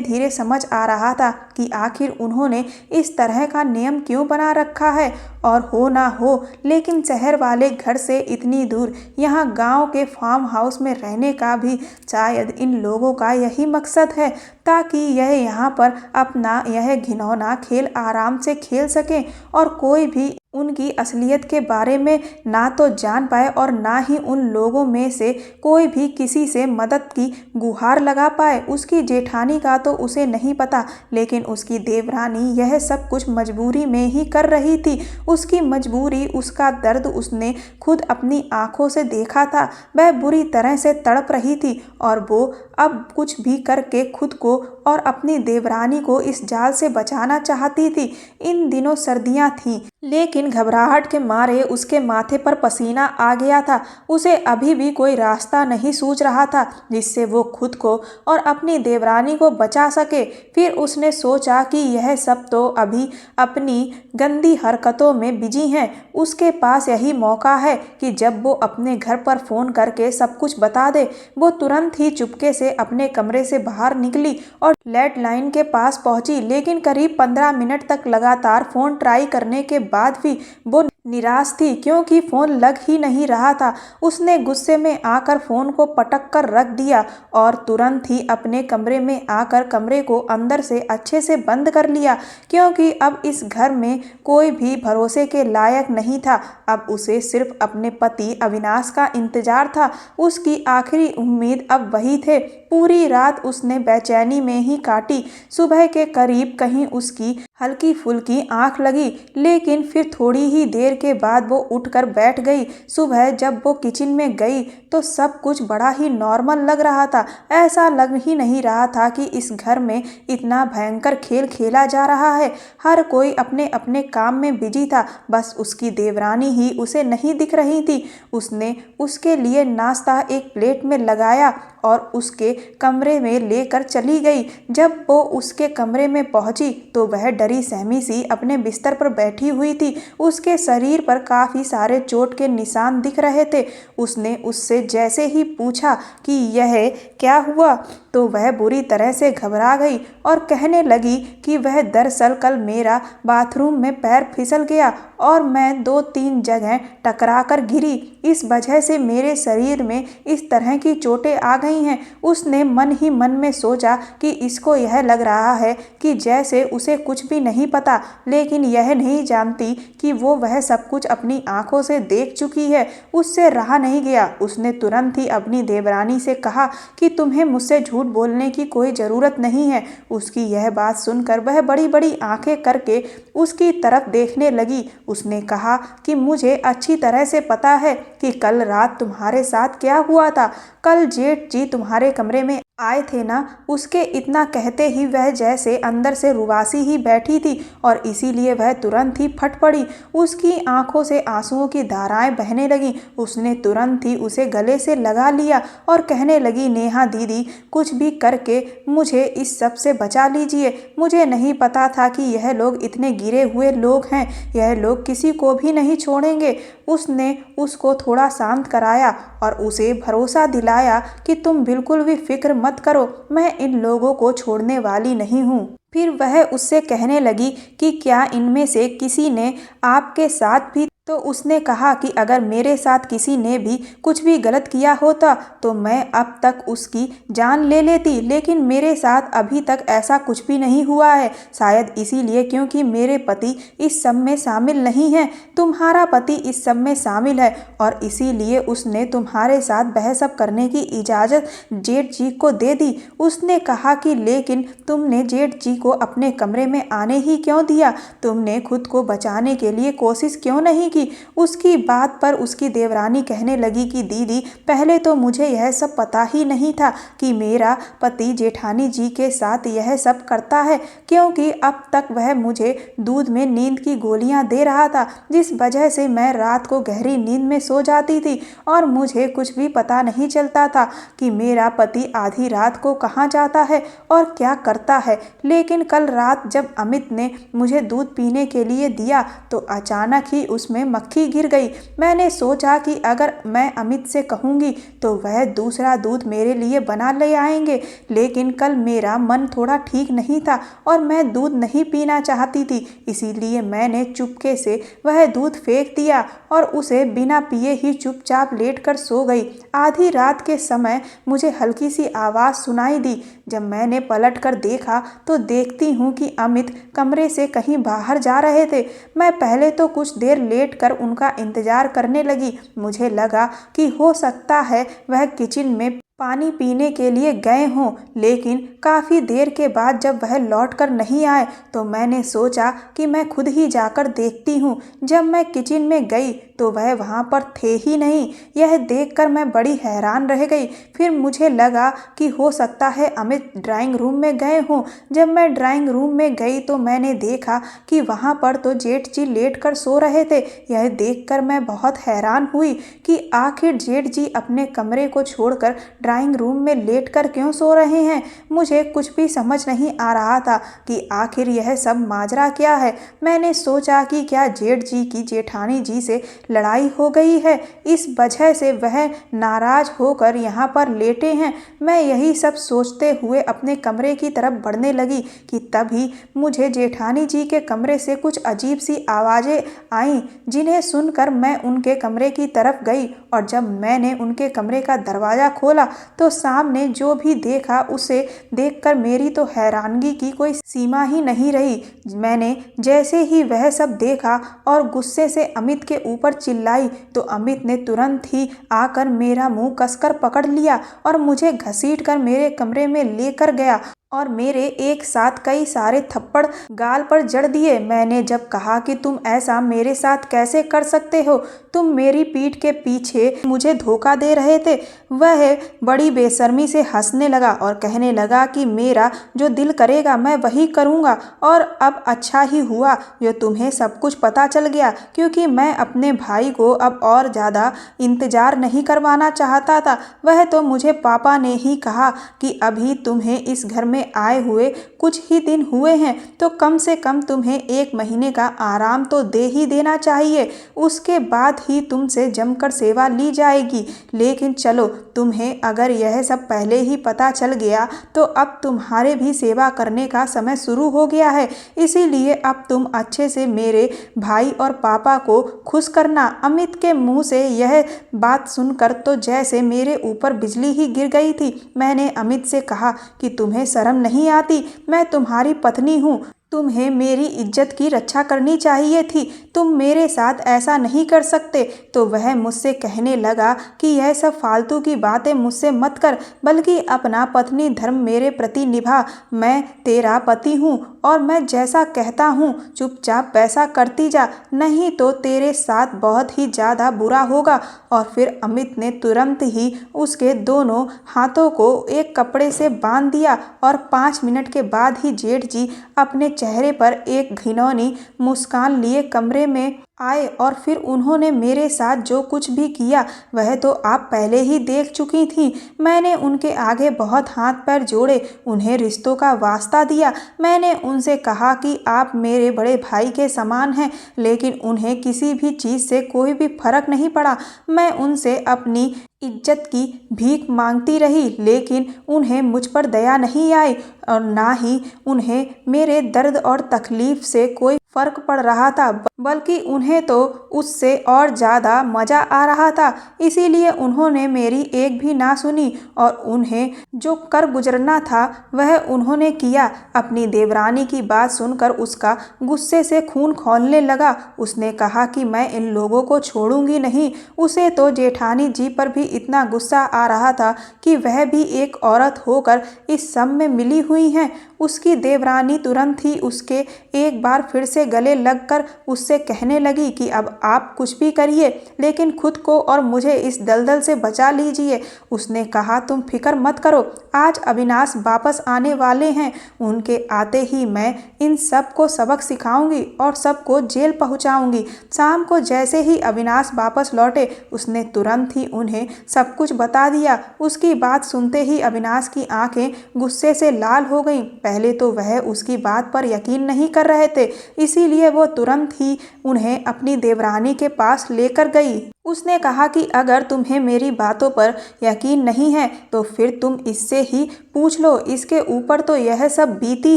धीरे समझ आ रहा था कि आखिर उन्होंने इस तरह का नियम क्यों बना रखा है। और हो ना हो, लेकिन शहर वाले घर से इतनी दूर यहाँ गांव के फार्म हाउस में रहने का भी शायद इन लोगों का यही मकसद है, ताकि यह यहाँ पर अपना यह घिनौना खेल आराम से खेल सकें और कोई भी उनकी असलियत के बारे में ना तो जान पाए और ना ही उन लोगों में से कोई भी किसी से मदद की गुहार लगा पाए। उसकी जेठानी का तो उसे नहीं पता, लेकिन उसकी देवरानी यह सब कुछ मजबूरी में ही कर रही थी। उसकी मजबूरी, उसका दर्द उसने खुद अपनी आंखों से देखा था। वह बुरी तरह से तड़प रही थी और वो अब कुछ भी करके खुद को और अपनी देवरानी को इस जाल से बचाना चाहती थी। इन दिनों सर्दियां थीं, लेकिन घबराहट के मारे उसके माथे पर पसीना आ गया था। उसे अभी भी कोई रास्ता नहीं सूझ रहा था जिससे वो खुद को और अपनी देवरानी को बचा सके। फिर उसने सोचा कि यह सब तो अभी अपनी गंदी हरकतों में बिजी हैं। उसके पास यही मौका है कि जब वो अपने घर पर फ़ोन करके सब कुछ बता दे। वो तुरंत ही चुपके से अपने कमरे से बाहर निकली और लैंडलाइन के पास पहुंची, लेकिन करीब 15 मिनट तक लगातार फ़ोन ट्राई करने के बाद भी वो निराश थी, क्योंकि फ़ोन लग ही नहीं रहा था। उसने गुस्से में आकर फ़ोन को पटक कर रख दिया और तुरंत ही अपने कमरे में आकर कमरे को अंदर से अच्छे से बंद कर लिया, क्योंकि अब इस घर में कोई भी भरोसे के लायक नहीं था। अब उसे सिर्फ अपने पति अविनाश का इंतजार था। उसकी आखिरी उम्मीद अब वही थे। पूरी रात उसने बेचैनी में ही काटी। सुबह के करीब कहीं उसकी हल्की फुल्की आंख लगी, लेकिन फिर थोड़ी ही देर के बाद वो उठकर बैठ गई। सुबह जब वो किचन में गई तो सब कुछ बड़ा ही नॉर्मल लग रहा था। ऐसा लग ही नहीं रहा था कि इस घर में इतना भयंकर खेल खेला जा रहा है। हर कोई अपने अपने काम में बिजी था, बस उसकी देवरानी ही उसे नहीं दिख रही थी। उसने उसके लिए नाश्ता एक प्लेट में लगाया और उसके कमरे में लेकर चली गई। जब वो उसके कमरे में पहुंची तो वह डरी सहमी सी अपने बिस्तर पर बैठी हुई थी। उसके शरीर पर काफ़ी सारे चोट के निशान दिख रहे थे। उसने उससे जैसे ही पूछा कि यह क्या हुआ तो वह बुरी तरह से घबरा गई और कहने लगी कि वह दरअसल कल मेरा बाथरूम में पैर फिसल गया और मैं 2-3 जगह टकरा कर गिरी। इस वजह से मेरे शरीर में इस तरह की चोटें आ गई हैं। उसने मन ही मन में सोचा कि इसको यह लग रहा है कि जैसे उसे कुछ भी नहीं पता, लेकिन यह नहीं जानती कि वो वह सब कुछ अपनी आंखों से देख चुकी है। उससे रहा नहीं गया। उसने तुरंत ही अपनी देवरानी से कहा कि तुम्हें मुझसे झूठ बोलने की कोई ज़रूरत नहीं है। उसकी यह बात सुनकर वह बड़ी बड़ी आंखें करके उसकी तरफ देखने लगी। उसने कहा कि मुझे अच्छी तरह से पता है कि कल रात तुम्हारे साथ क्या हुआ था। कल जेठ जी तुम्हारे कमरे में आए थे ना। उसके इतना कहते ही वह जैसे अंदर से रुवासी ही बैठी थी और इसीलिए वह तुरंत ही फट पड़ी। उसकी आंखों से आंसुओं की धाराएं बहने लगी। उसने तुरंत ही उसे गले से लगा लिया और कहने लगी, नेहा दीदी, कुछ भी करके मुझे इस सब से बचा लीजिए। मुझे नहीं पता था कि यह लोग इतने गिरे हुए लोग हैं। यह लोग किसी को भी नहीं छोड़ेंगे। उसने उसको थोड़ा शांत कराया और उसे भरोसा दिलाया कि तुम बिल्कुल भी फिक्र मत करो, मैं इन लोगों को छोड़ने वाली नहीं हूँ। फिर वह उससे कहने लगी कि क्या इनमें से किसी ने आपके साथ भी, तो उसने कहा कि अगर मेरे साथ किसी ने भी कुछ भी गलत किया होता तो मैं अब तक उसकी जान ले लेती, लेकिन मेरे साथ अभी तक ऐसा कुछ भी नहीं हुआ है। शायद इसीलिए क्योंकि मेरे पति इस सब में शामिल नहीं है। तुम्हारा पति इस सब में शामिल है और इसीलिए उसने तुम्हारे साथ बहस करने की इजाज़त जेठ जी को दे दी। उसने कहा कि लेकिन तुमने जेठ जी को अपने कमरे में आने ही क्यों दिया? तुमने खुद को बचाने के लिए कोशिश क्यों नहीं की। उसकी बात पर उसकी देवरानी कहने लगी कि दीदी, पहले तो मुझे यह सब पता ही नहीं था कि मेरा पति जेठानी जी के साथ यह सब करता है, क्योंकि अब तक वह मुझे दूध में नींद की गोलियां दे रहा था, जिस वजह से मैं रात को गहरी नींद में सो जाती थी और मुझे कुछ भी पता नहीं चलता था कि मेरा पति आधी रात को कहाँ जाता है और क्या करता है। लेकिन कल रात जब अमित ने मुझे दूध पीने के लिए दिया तो अचानक ही उसमें मक्खी गिर गई। मैंने सोचा कि अगर मैं अमित से कहूँगी तो वह दूसरा दूध मेरे लिए बना ले आएंगे, लेकिन कल मेरा मन थोड़ा ठीक नहीं था और मैं दूध नहीं पीना चाहती थी, इसीलिए मैंने चुपके से वह दूध फेंक दिया और उसे बिना पिए ही चुपचाप लेटकर सो गई। आधी रात के समय मुझे हल्की सी आवाज़ सुनाई दी। जब मैंने पलटकर देखा तो देखती हूँ कि अमित कमरे से कहीं बाहर जा रहे थे। मैं पहले तो कुछ देर लेटकर उनका इंतजार करने लगी। मुझे लगा कि हो सकता है वह किचन में पानी पीने के लिए गए हों, लेकिन काफ़ी देर के बाद जब वह लौटकर नहीं आए तो मैंने सोचा कि मैं खुद ही जाकर देखती हूँ। जब मैं किचन में गई तो वह वहाँ पर थे ही नहीं। यह देखकर मैं बड़ी हैरान रह गई। फिर मुझे लगा कि हो सकता है अमित ड्राइंग रूम में गए हों। जब मैं ड्राइंग रूम में गई तो मैंने देखा कि वहाँ पर तो जेठ जी लेटकर सो रहे थे। यह देखकर मैं बहुत हैरान हुई कि आखिर जेठ जी अपने कमरे को छोड़कर ड्राइंग रूम में लेटकर क्यों सो रहे हैं। मुझे कुछ भी समझ नहीं आ रहा था कि आखिर यह सब माजरा क्या है। मैंने सोचा कि क्या जेठ जी की जेठानी जी से लड़ाई हो गई है, इस वजह से वह नाराज होकर यहाँ पर लेटे हैं। मैं यही सब सोचते हुए अपने कमरे की तरफ बढ़ने लगी कि तभी मुझे जेठानी जी के कमरे से कुछ अजीब सी आवाज़ें आईं, जिन्हें सुनकर मैं उनके कमरे की तरफ गई और जब मैंने उनके कमरे का दरवाज़ा खोला तो सामने जो भी देखा उसे देखकर मेरी तो हैरानगी की कोई सीमा ही नहीं रही। मैंने जैसे ही वह सब देखा और गुस्से से अमित के ऊपर चिल्लाई तो अमित ने तुरंत ही आकर मेरा मुंह कसकर पकड़ लिया और मुझे घसीटकर मेरे कमरे में लेकर गया और मेरे एक साथ कई सारे थप्पड़ गाल पर जड़ दिए। मैंने जब कहा कि तुम ऐसा मेरे साथ कैसे कर सकते हो, तुम मेरी पीठ के पीछे मुझे धोखा दे रहे थे, वह बड़ी बेशर्मी से हंसने लगा और कहने लगा कि मेरा जो दिल करेगा मैं वही करूँगा। और अब अच्छा ही हुआ जो तुम्हें सब कुछ पता चल गया, क्योंकि मैं अपने भाई को अब और ज़्यादा इंतज़ार नहीं करवाना चाहता था। वह तो मुझे पापा ने ही कहा कि अभी तुम्हें इस घर में आए हुए कुछ ही दिन हुए हैं तो कम से कम तुम्हें 1 महीने का आराम तो दे ही देना चाहिए, उसके बाद ही तुमसे जमकर सेवा ली जाएगी। लेकिन चलो, तुम्हें अगर यह सब पहले ही पता चल गया तो अब तुम्हारे भी सेवा करने का समय शुरू हो गया है, इसीलिए अब तुम अच्छे से मेरे भाई और पापा को खुश करना। अमित के मुंह से यह बात सुनकर तो जैसे मेरे ऊपर बिजली ही गिर गई थी। मैंने अमित से कहा कि तुम्हें शर्म नहीं आती, मैं तुम्हारी पत्नी हूँ, तुम्हें मेरी इज्जत की रक्षा करनी चाहिए थी, तुम मेरे साथ ऐसा नहीं कर सकते। तो वह मुझसे कहने लगा कि यह सब फालतू की बातें मुझसे मत कर, बल्कि अपना पत्नी धर्म मेरे प्रति निभा। मैं तेरा पति हूँ और मैं जैसा कहता हूँ चुपचाप वैसा करती जा, नहीं तो तेरे साथ बहुत ही ज़्यादा बुरा होगा। और फिर अमित ने तुरंत ही उसके दोनों हाथों को एक कपड़े से बांध दिया और 5 मिनट के बाद ही जेठ जी अपने चेहरे पर एक घिनौनी मुस्कान लिए कमरे में आए और फिर उन्होंने मेरे साथ जो कुछ भी किया वह तो आप पहले ही देख चुकी थी। मैंने उनके आगे बहुत हाथ पैर जोड़े, उन्हें रिश्तों का वास्ता दिया। मैंने उनसे कहा कि आप मेरे बड़े भाई के समान हैं, लेकिन उन्हें किसी भी चीज़ से कोई भी फर्क नहीं पड़ा। मैं उनसे अपनी इज्जत की भीख मांगती रही, लेकिन उन्हें मुझ पर दया नहीं आई और ना ही उन्हें मेरे दर्द और तकलीफ से कोई फर्क पड़ रहा था, बल्कि उन्हें तो उससे और ज़्यादा मज़ा आ रहा था। इसीलिए उन्होंने मेरी एक भी ना सुनी और उन्हें जो कर गुजरना था वह उन्होंने किया। अपनी देवरानी की बात सुनकर उसका गुस्से से खून खौलने लगा। उसने कहा कि मैं इन लोगों को छोड़ूंगी नहीं। उसे तो जेठानी जी पर भी इतना गुस्सा आ रहा था कि वह भी एक औरत होकर इस सब में मिली हुई हैं। उसकी देवरानी तुरंत ही उसके एक बार फिर से से गले लगकर उससे कहने लगी कि अब आप कुछ भी करिए, लेकिन खुद को और मुझे इस दलदल से बचा लीजिए। उसने कहा, तुम फिक्र मत करो, आज अविनाश वापस आने वाले हैं। उनके आते ही मैं इन सबको सबक सिखाऊंगी और सबको जेल पहुंचाऊंगी। शाम को जैसे ही अविनाश वापस लौटे, उसने तुरंत ही उन्हें सब कुछ बता दिया। उसकी बात सुनते ही अविनाश की आंखें गुस्से से लाल हो गईं। पहले तो वह उसकी बात पर यकीन नहीं कर रहे थे, इसीलिए वो तुरंत ही उन्हें अपनी देवरानी के पास लेकर गई। उसने कहा कि अगर तुम्हें मेरी बातों पर यकीन नहीं है तो फिर तुम इससे ही पूछ लो। इसके ऊपर तो यह सब बीती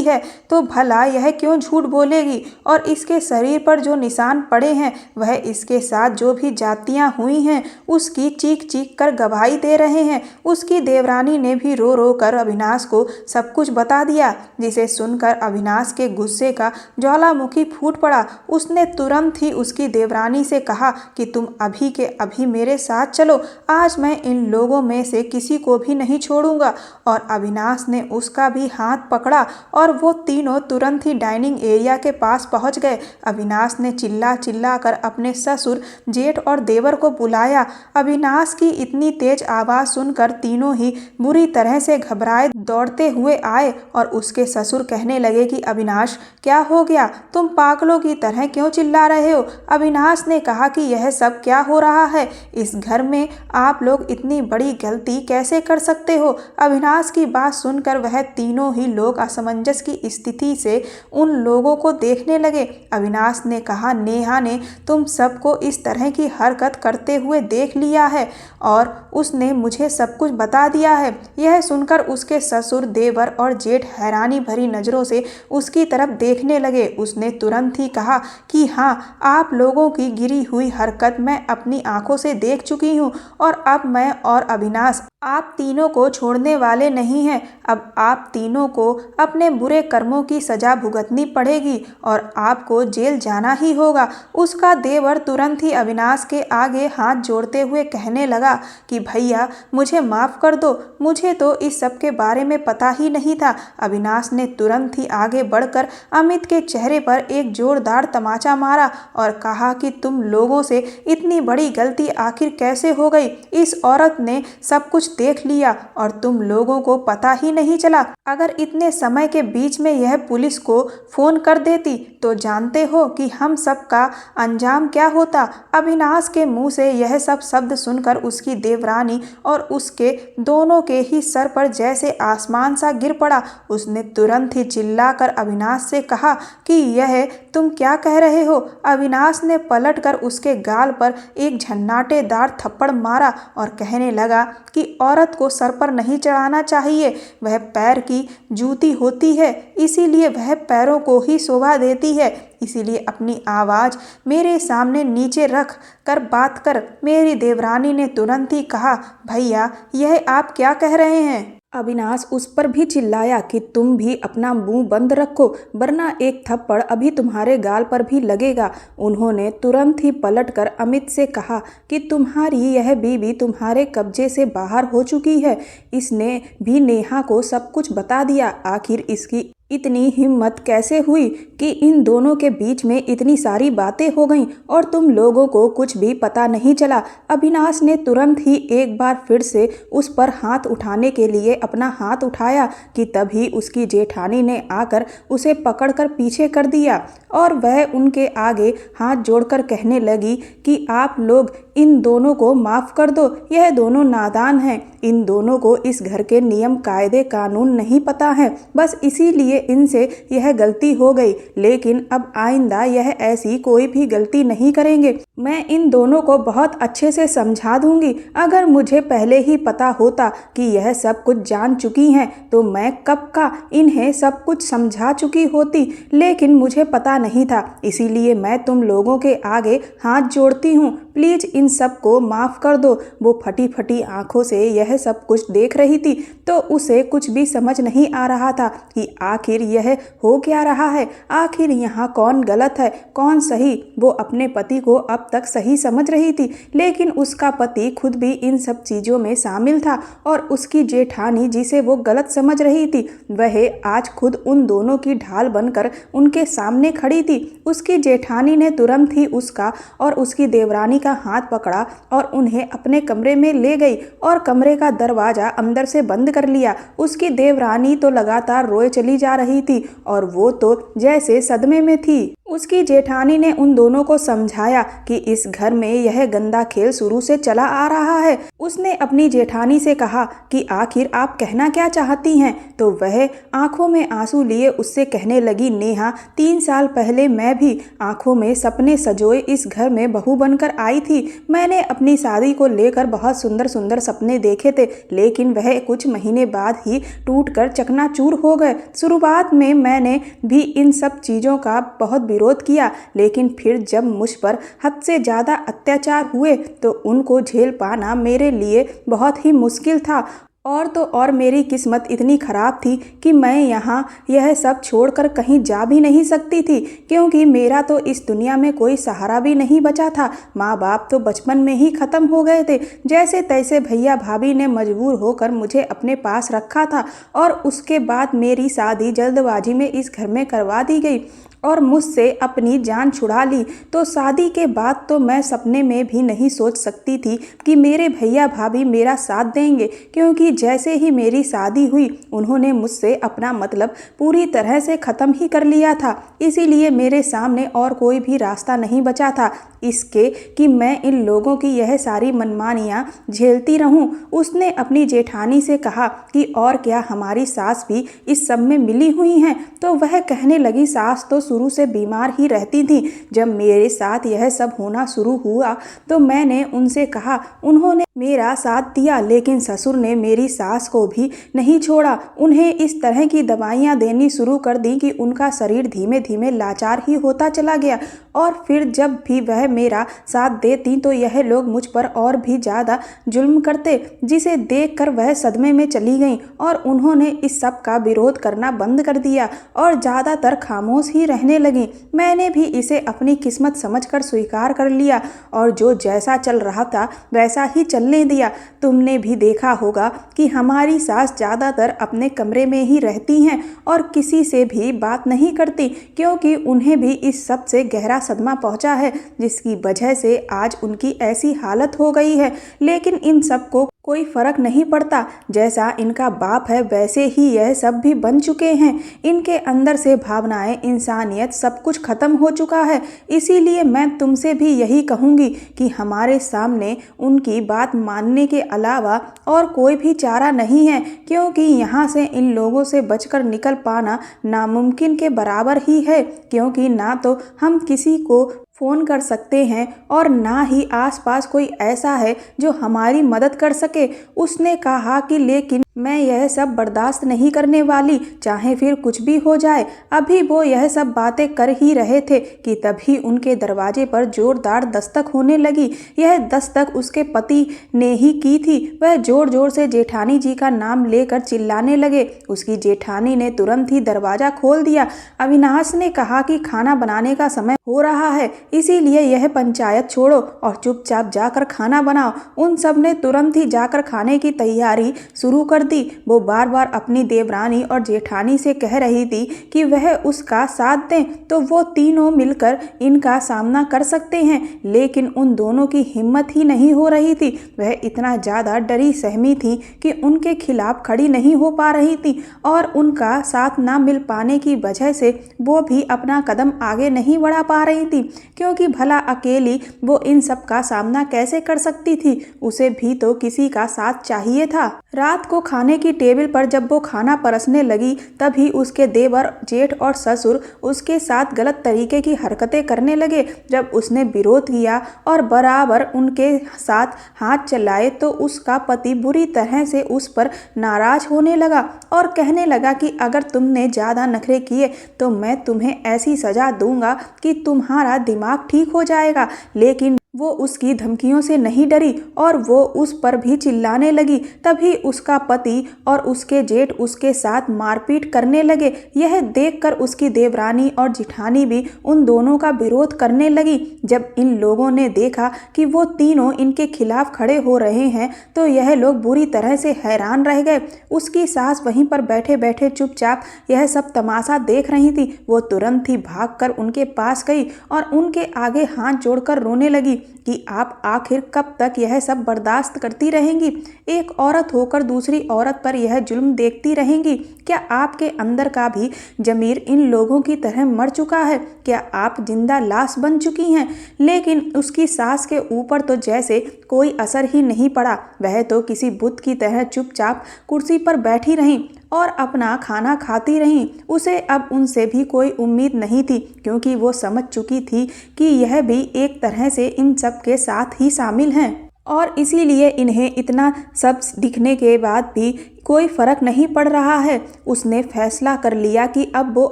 है, तो भला यह क्यों झूठ बोलेगी? और इसके शरीर पर जो निशान पड़े हैं वह इसके साथ जो भी जातियां हुई हैं उसकी चीख चीख कर गवाही दे रहे हैं। उसकी देवरानी ने भी रो रो कर अविनाश को सब कुछ बता दिया, जिसे सुनकर अविनाश के गुस्से का ज्वालामुखी फूट पड़ा। उसने तुरंत ही उसकी देवरानी से कहा कि तुम अभी के अभी मेरे साथ चलो, आज मैं इन लोगों में से किसी को भी नहीं छोड़ूंगा। और अविनाश ने उसका भी हाथ पकड़ा और वो तीनों तुरंत ही डाइनिंग एरिया के पास पहुंच गए। अविनाश ने चिल्ला चिल्ला कर अपने ससुर, जेठ और देवर को बुलाया। अविनाश की इतनी तेज आवाज सुनकर तीनों ही बुरी तरह से घबराए दौड़ते हुए आए और उसके ससुर कहने लगे कि अविनाश, क्या हो गया? तुम पागलों की तरह क्यों चिल्ला रहे हो? अविनाश ने कहा कि यह सब क्या हो रहा है? इस घर में आप लोग इतनी बड़ी गलती कैसे कर सकते हो? अविनाश की बात सुनकर वह तीनों ही लोग असमंजस की स्थिति से उन लोगों को देखने लगे। अविनाश ने कहा, नेहा ने तुम सबको इस तरह की हरकत करते हुए देख लिया है और उसने मुझे सब कुछ बता दिया है। यह सुनकर उसके ससुर, देवर और जेठ हैरानी भरी नजरों से उसकी तरफ देखने लगे। उसने तुरंत ही कहा कि हाँ, आप लोगों की गिरी हुई हरकत मैं अपनी आंखों से देख चुकी हूँ और अब मैं और अविनाश आप तीनों को छोड़ने वाले नहीं हैं। अब आप तीनों को अपने बुरे कर्मों की सजा भुगतनी पड़ेगी और आपको जेल जाना ही होगा। उसका देवर तुरंत ही अविनाश के आगे हाथ जोड़ते हुए कहने लगा कि भैया, मुझे माफ़ कर दो, मुझे तो इस सब के बारे में पता ही नहीं था। अविनाश ने तुरंत ही आगे बढ़कर अमित के चेहरे पर एक जोरदार तमाचा मारा और कहा कि तुम लोगों से इतनी बड़ी गलती आखिर कैसे हो गई? इस औरत ने सब कुछ देख लिया और तुम लोगों को पता ही नहीं चला। अगर इतने समय के बीच में यह पुलिस को फोन कर देती तो जानते हो कि हम सब का अंजाम क्या होता। अविनाश के मुंह से यह सब शब्द सुनकर उसकी देवरानी और उसके दोनों के ही सर पर जैसे आसमान सा गिर पड़ा। उसने तुरंत ही चिल्लाकर अविनाश से कहा कि यह तुम क्या कह रहे हो? अविनाश ने पलटकर उसके गाल पर एक झन्नाटेदार थप्पड़ मारा और कहने लगा कि औरत को सर पर नहीं चढ़ाना चाहिए, वह पैर की जूती होती है, इसीलिए वह पैरों को ही शोभा देती है। इसीलिए अपनी आवाज़ मेरे सामने नीचे रख कर बात कर। मेरी देवरानी ने तुरंत ही कहा, भैया, यह आप क्या कह रहे हैं? अविनाश उस पर भी चिल्लाया कि तुम भी अपना मुंह बंद रखो, वरना एक थप्पड़ अभी तुम्हारे गाल पर भी लगेगा। उन्होंने तुरंत ही पलटकर अमित से कहा कि तुम्हारी यह बीवी तुम्हारे कब्जे से बाहर हो चुकी है। इसने भी नेहा को सब कुछ बता दिया। आखिर इसकी इतनी हिम्मत कैसे हुई कि इन दोनों के बीच में इतनी सारी बातें हो गईं और तुम लोगों को कुछ भी पता नहीं चला। अविनाश ने तुरंत ही एक बार फिर से उस पर हाथ उठाने के लिए अपना हाथ उठाया कि तभी उसकी जेठानी ने आकर उसे पकड़कर पीछे कर दिया और वह उनके आगे हाथ जोड़कर कहने लगी कि आप लोग इन दोनों को माफ़ कर दो, यह दोनों नादान हैं, इन दोनों को इस घर के नियम कायदे कानून नहीं पता है, बस इसीलिए इनसे यह गलती हो गई, लेकिन अब आइंदा यह ऐसी कोई भी गलती नहीं करेंगे। मैं इन दोनों को बहुत अच्छे से समझा दूंगी। अगर मुझे पहले ही पता होता कि यह सब कुछ जान चुकी हैं तो मैं कब का इन्हें सब कुछ समझा चुकी होती, लेकिन मुझे पता नहीं था, इसीलिए मैं तुम लोगों के आगे हाथ जोड़ती हूँ। प्लीज इन सब को माफ कर दो। वो फटी फटी आंखों से यह सब कुछ देख रही थी तो उसे कुछ भी समझ नहीं आ रहा था कि आखिर यह हो क्या रहा है, आखिर यहाँ कौन गलत है कौन सही। वो अपने पति को अब तक सही समझ रही थी, लेकिन उसका पति खुद भी इन सब चीजों में शामिल था और उसकी जेठानी जिसे वो गलत समझ रही थी वह आज खुद उन दोनों की ढाल बनकर उनके सामने खड़ी थी। उसकी जेठानी ने तुरंत ही उसका और उसकी देवरानी का हाथ पकड़ा और उन्हें अपने कमरे में ले गई और कमरे का दरवाजा अंदर से बंद कर लिया। उसकी देवरानी तो लगातार रोए चली जा रही थी और वो तो जैसे सदमे में थी। उसकी जेठानी ने उन दोनों को समझाया कि इस घर में यह गंदा खेल शुरू से चला आ रहा है। उसने अपनी जेठानी से कहा कि आखिर आप कहना क्या चाहती हैं, तो वह आंखों में आंसू लिए उससे कहने लगी, नेहा 3 साल पहले मैं भी आंखों में सपने सजोए इस घर में बहू बनकर आई थी। मैंने अपनी शादी को लेकर बहुत सुंदर सुंदर सपने देखे थे, लेकिन वह कुछ महीने बाद ही टूटकर चकनाचूर हो गए। शुरुआत में मैंने भी इन सब चीज़ों का बहुत विरोध किया, लेकिन फिर जब मुझ पर हद से ज़्यादा अत्याचार हुए तो उनको झेल पाना मेरे लिए बहुत ही मुश्किल था। और तो और मेरी किस्मत इतनी ख़राब थी कि मैं यहाँ यह सब छोड़कर कहीं जा भी नहीं सकती थी, क्योंकि मेरा तो इस दुनिया में कोई सहारा भी नहीं बचा था। माँ बाप तो बचपन में ही ख़त्म हो गए थे। जैसे तैसे भैया भाभी ने मजबूर होकर मुझे अपने पास रखा था और उसके बाद मेरी शादी जल्दबाजी में इस घर में करवा दी गई और मुझसे अपनी जान छुड़ा ली। तो शादी के बाद तो मैं सपने में भी नहीं सोच सकती थी कि मेरे भैया भाभी मेरा साथ देंगे, क्योंकि जैसे ही मेरी शादी हुई उन्होंने मुझसे अपना मतलब पूरी तरह से ख़त्म ही कर लिया था। इसीलिए मेरे सामने और कोई भी रास्ता नहीं बचा था इसके कि मैं इन लोगों की यह सारी मनमानियाँ झेलती रहूं। उसने अपनी जेठानी से कहा कि और क्या हमारी सास भी इस सब में मिली हुई हैं, तो वह कहने लगी, सास तो शुरू से बीमार ही रहती थी। जब मेरे साथ यह सब होना शुरू हुआ तो मैंने उनसे कहा, उन्होंने मेरा साथ दिया, लेकिन ससुर ने मेरी सास को भी नहीं छोड़ा। उन्हें इस तरह की दवाइयाँ देनी शुरू कर दी कि उनका शरीर धीमे धीमे लाचार ही होता चला गया। और फिर जब भी वह मेरा साथ देती तो यह लोग मुझ पर और भी ज़्यादा जुल्म करते, जिसे देखकर वह सदमे में चली गईं और उन्होंने इस सब का विरोध करना बंद कर दिया और ज़्यादातर खामोश ही रहने लगी। मैंने भी इसे अपनी किस्मत समझकर स्वीकार कर लिया और जो जैसा चल रहा था वैसा ही चलने दिया। तुमने भी देखा होगा कि हमारी सास ज़्यादातर अपने कमरे में ही रहती हैं और किसी से भी बात नहीं करती, क्योंकि उन्हें भी इस सब से गहरा सदमा पहुंचा है, जिसकी वजह से आज उनकी ऐसी हालत हो गई है। लेकिन इन सबको कोई फर्क नहीं पड़ता। जैसा इनका बाप है वैसे ही यह सब भी बन चुके हैं। इनके अंदर से भावनाएं, इंसानियत सब कुछ खत्म हो चुका है। इसीलिए मैं तुमसे भी यही कहूँगी कि हमारे सामने उनकी बात मानने के अलावा और कोई भी चारा नहीं है, क्योंकि यहाँ से इन लोगों से बचकर निकल पाना नामुमकिन के बराबर ही है, क्योंकि ना तो हम किसी को फ़ोन कर सकते हैं और ना ही आसपास कोई ऐसा है जो हमारी मदद कर सके। उसने कहा कि लेकिन मैं यह सब बर्दाश्त नहीं करने वाली, चाहे फिर कुछ भी हो जाए। अभी वो यह सब बातें कर ही रहे थे कि तभी उनके दरवाजे पर जोरदार दस्तक होने लगी। यह दस्तक उसके पति ने ही की थी। वह जोर जोर से जेठानी जी का नाम लेकर चिल्लाने लगे। उसकी जेठानी ने तुरंत ही दरवाज़ा खोल दिया। अविनाश ने कहा कि खाना बनाने का समय हो रहा है, इसीलिए यह पंचायत छोड़ो और चुपचाप जाकर खाना बनाओ। उन सब ने तुरंत ही जाकर खाने की तैयारी शुरू कर दी। वो बार बार अपनी देवरानी और जेठानी से कह रही थी कि वह उसका साथ दें तो वो तीनों मिलकर इनका सामना कर सकते हैं, लेकिन उन दोनों की हिम्मत ही नहीं हो रही थी। वह इतना ज़्यादा डरी सहमी थी कि उनके खिलाफ खड़ी नहीं हो पा रही थी और उनका साथ ना मिल पाने की वजह से वो भी अपना कदम आगे नहीं बढ़ा पा रही थी, क्योंकि भला अकेली वो इन सब का सामना कैसे कर सकती थी। उसे भी तो किसी का साथ चाहिए था। रात को खाने की टेबल पर जब वो खाना परसने लगी तभी उसके देवर, जेठ और ससुर उसके साथ गलत तरीके की हरकतें करने लगे। जब उसने विरोध किया और बराबर उनके साथ हाथ चलाए तो उसका पति बुरी तरह से उस पर नाराज होने लगा और कहने लगा कि अगर तुमने ज़्यादा नखरे किए तो मैं तुम्हें ऐसी सज़ा दूंगा कि तुम्हारा दिमाग ठीक हो जाएगा। लेकिन वो उसकी धमकियों से नहीं डरी और वो उस पर भी चिल्लाने लगी। तभी उसका पति और उसके जेठ उसके साथ मारपीट करने लगे। यह देखकर उसकी देवरानी और जिठानी भी उन दोनों का विरोध करने लगी। जब इन लोगों ने देखा कि वो तीनों इनके खिलाफ खड़े हो रहे हैं तो यह लोग बुरी तरह से हैरान रह गए। उसकी सास वहीं पर बैठे बैठे चुपचाप यह सब तमाशा देख रही थी। वो तुरंत ही भागकर उनके पास गई और उनके आगे हाथ जोड़कर रोने लगी कि आप आखिर कब तक यह सब बर्दाश्त करती रहेंगी? एक औरत होकर दूसरी औरत पर यह जुल्म देखती रहेंगी? क्या आपके अंदर का भी जमीर इन लोगों की तरह मर चुका है? क्या आप जिंदा लाश बन चुकी हैं? लेकिन उसकी सास के ऊपर तो जैसे कोई असर ही नहीं पड़ा। वह तो किसी बुत की तरह चुपचाप कुर्सी पर बैठी रहीं और अपना खाना खाती रहीं। उसे अब उनसे भी कोई उम्मीद नहीं थी, क्योंकि वो समझ चुकी थी कि यह भी एक तरह से इन सब के साथ ही शामिल हैं और इसीलिए इन्हें इतना सब दिखने के बाद भी कोई फर्क नहीं पड़ रहा है। उसने फैसला कर लिया कि अब वो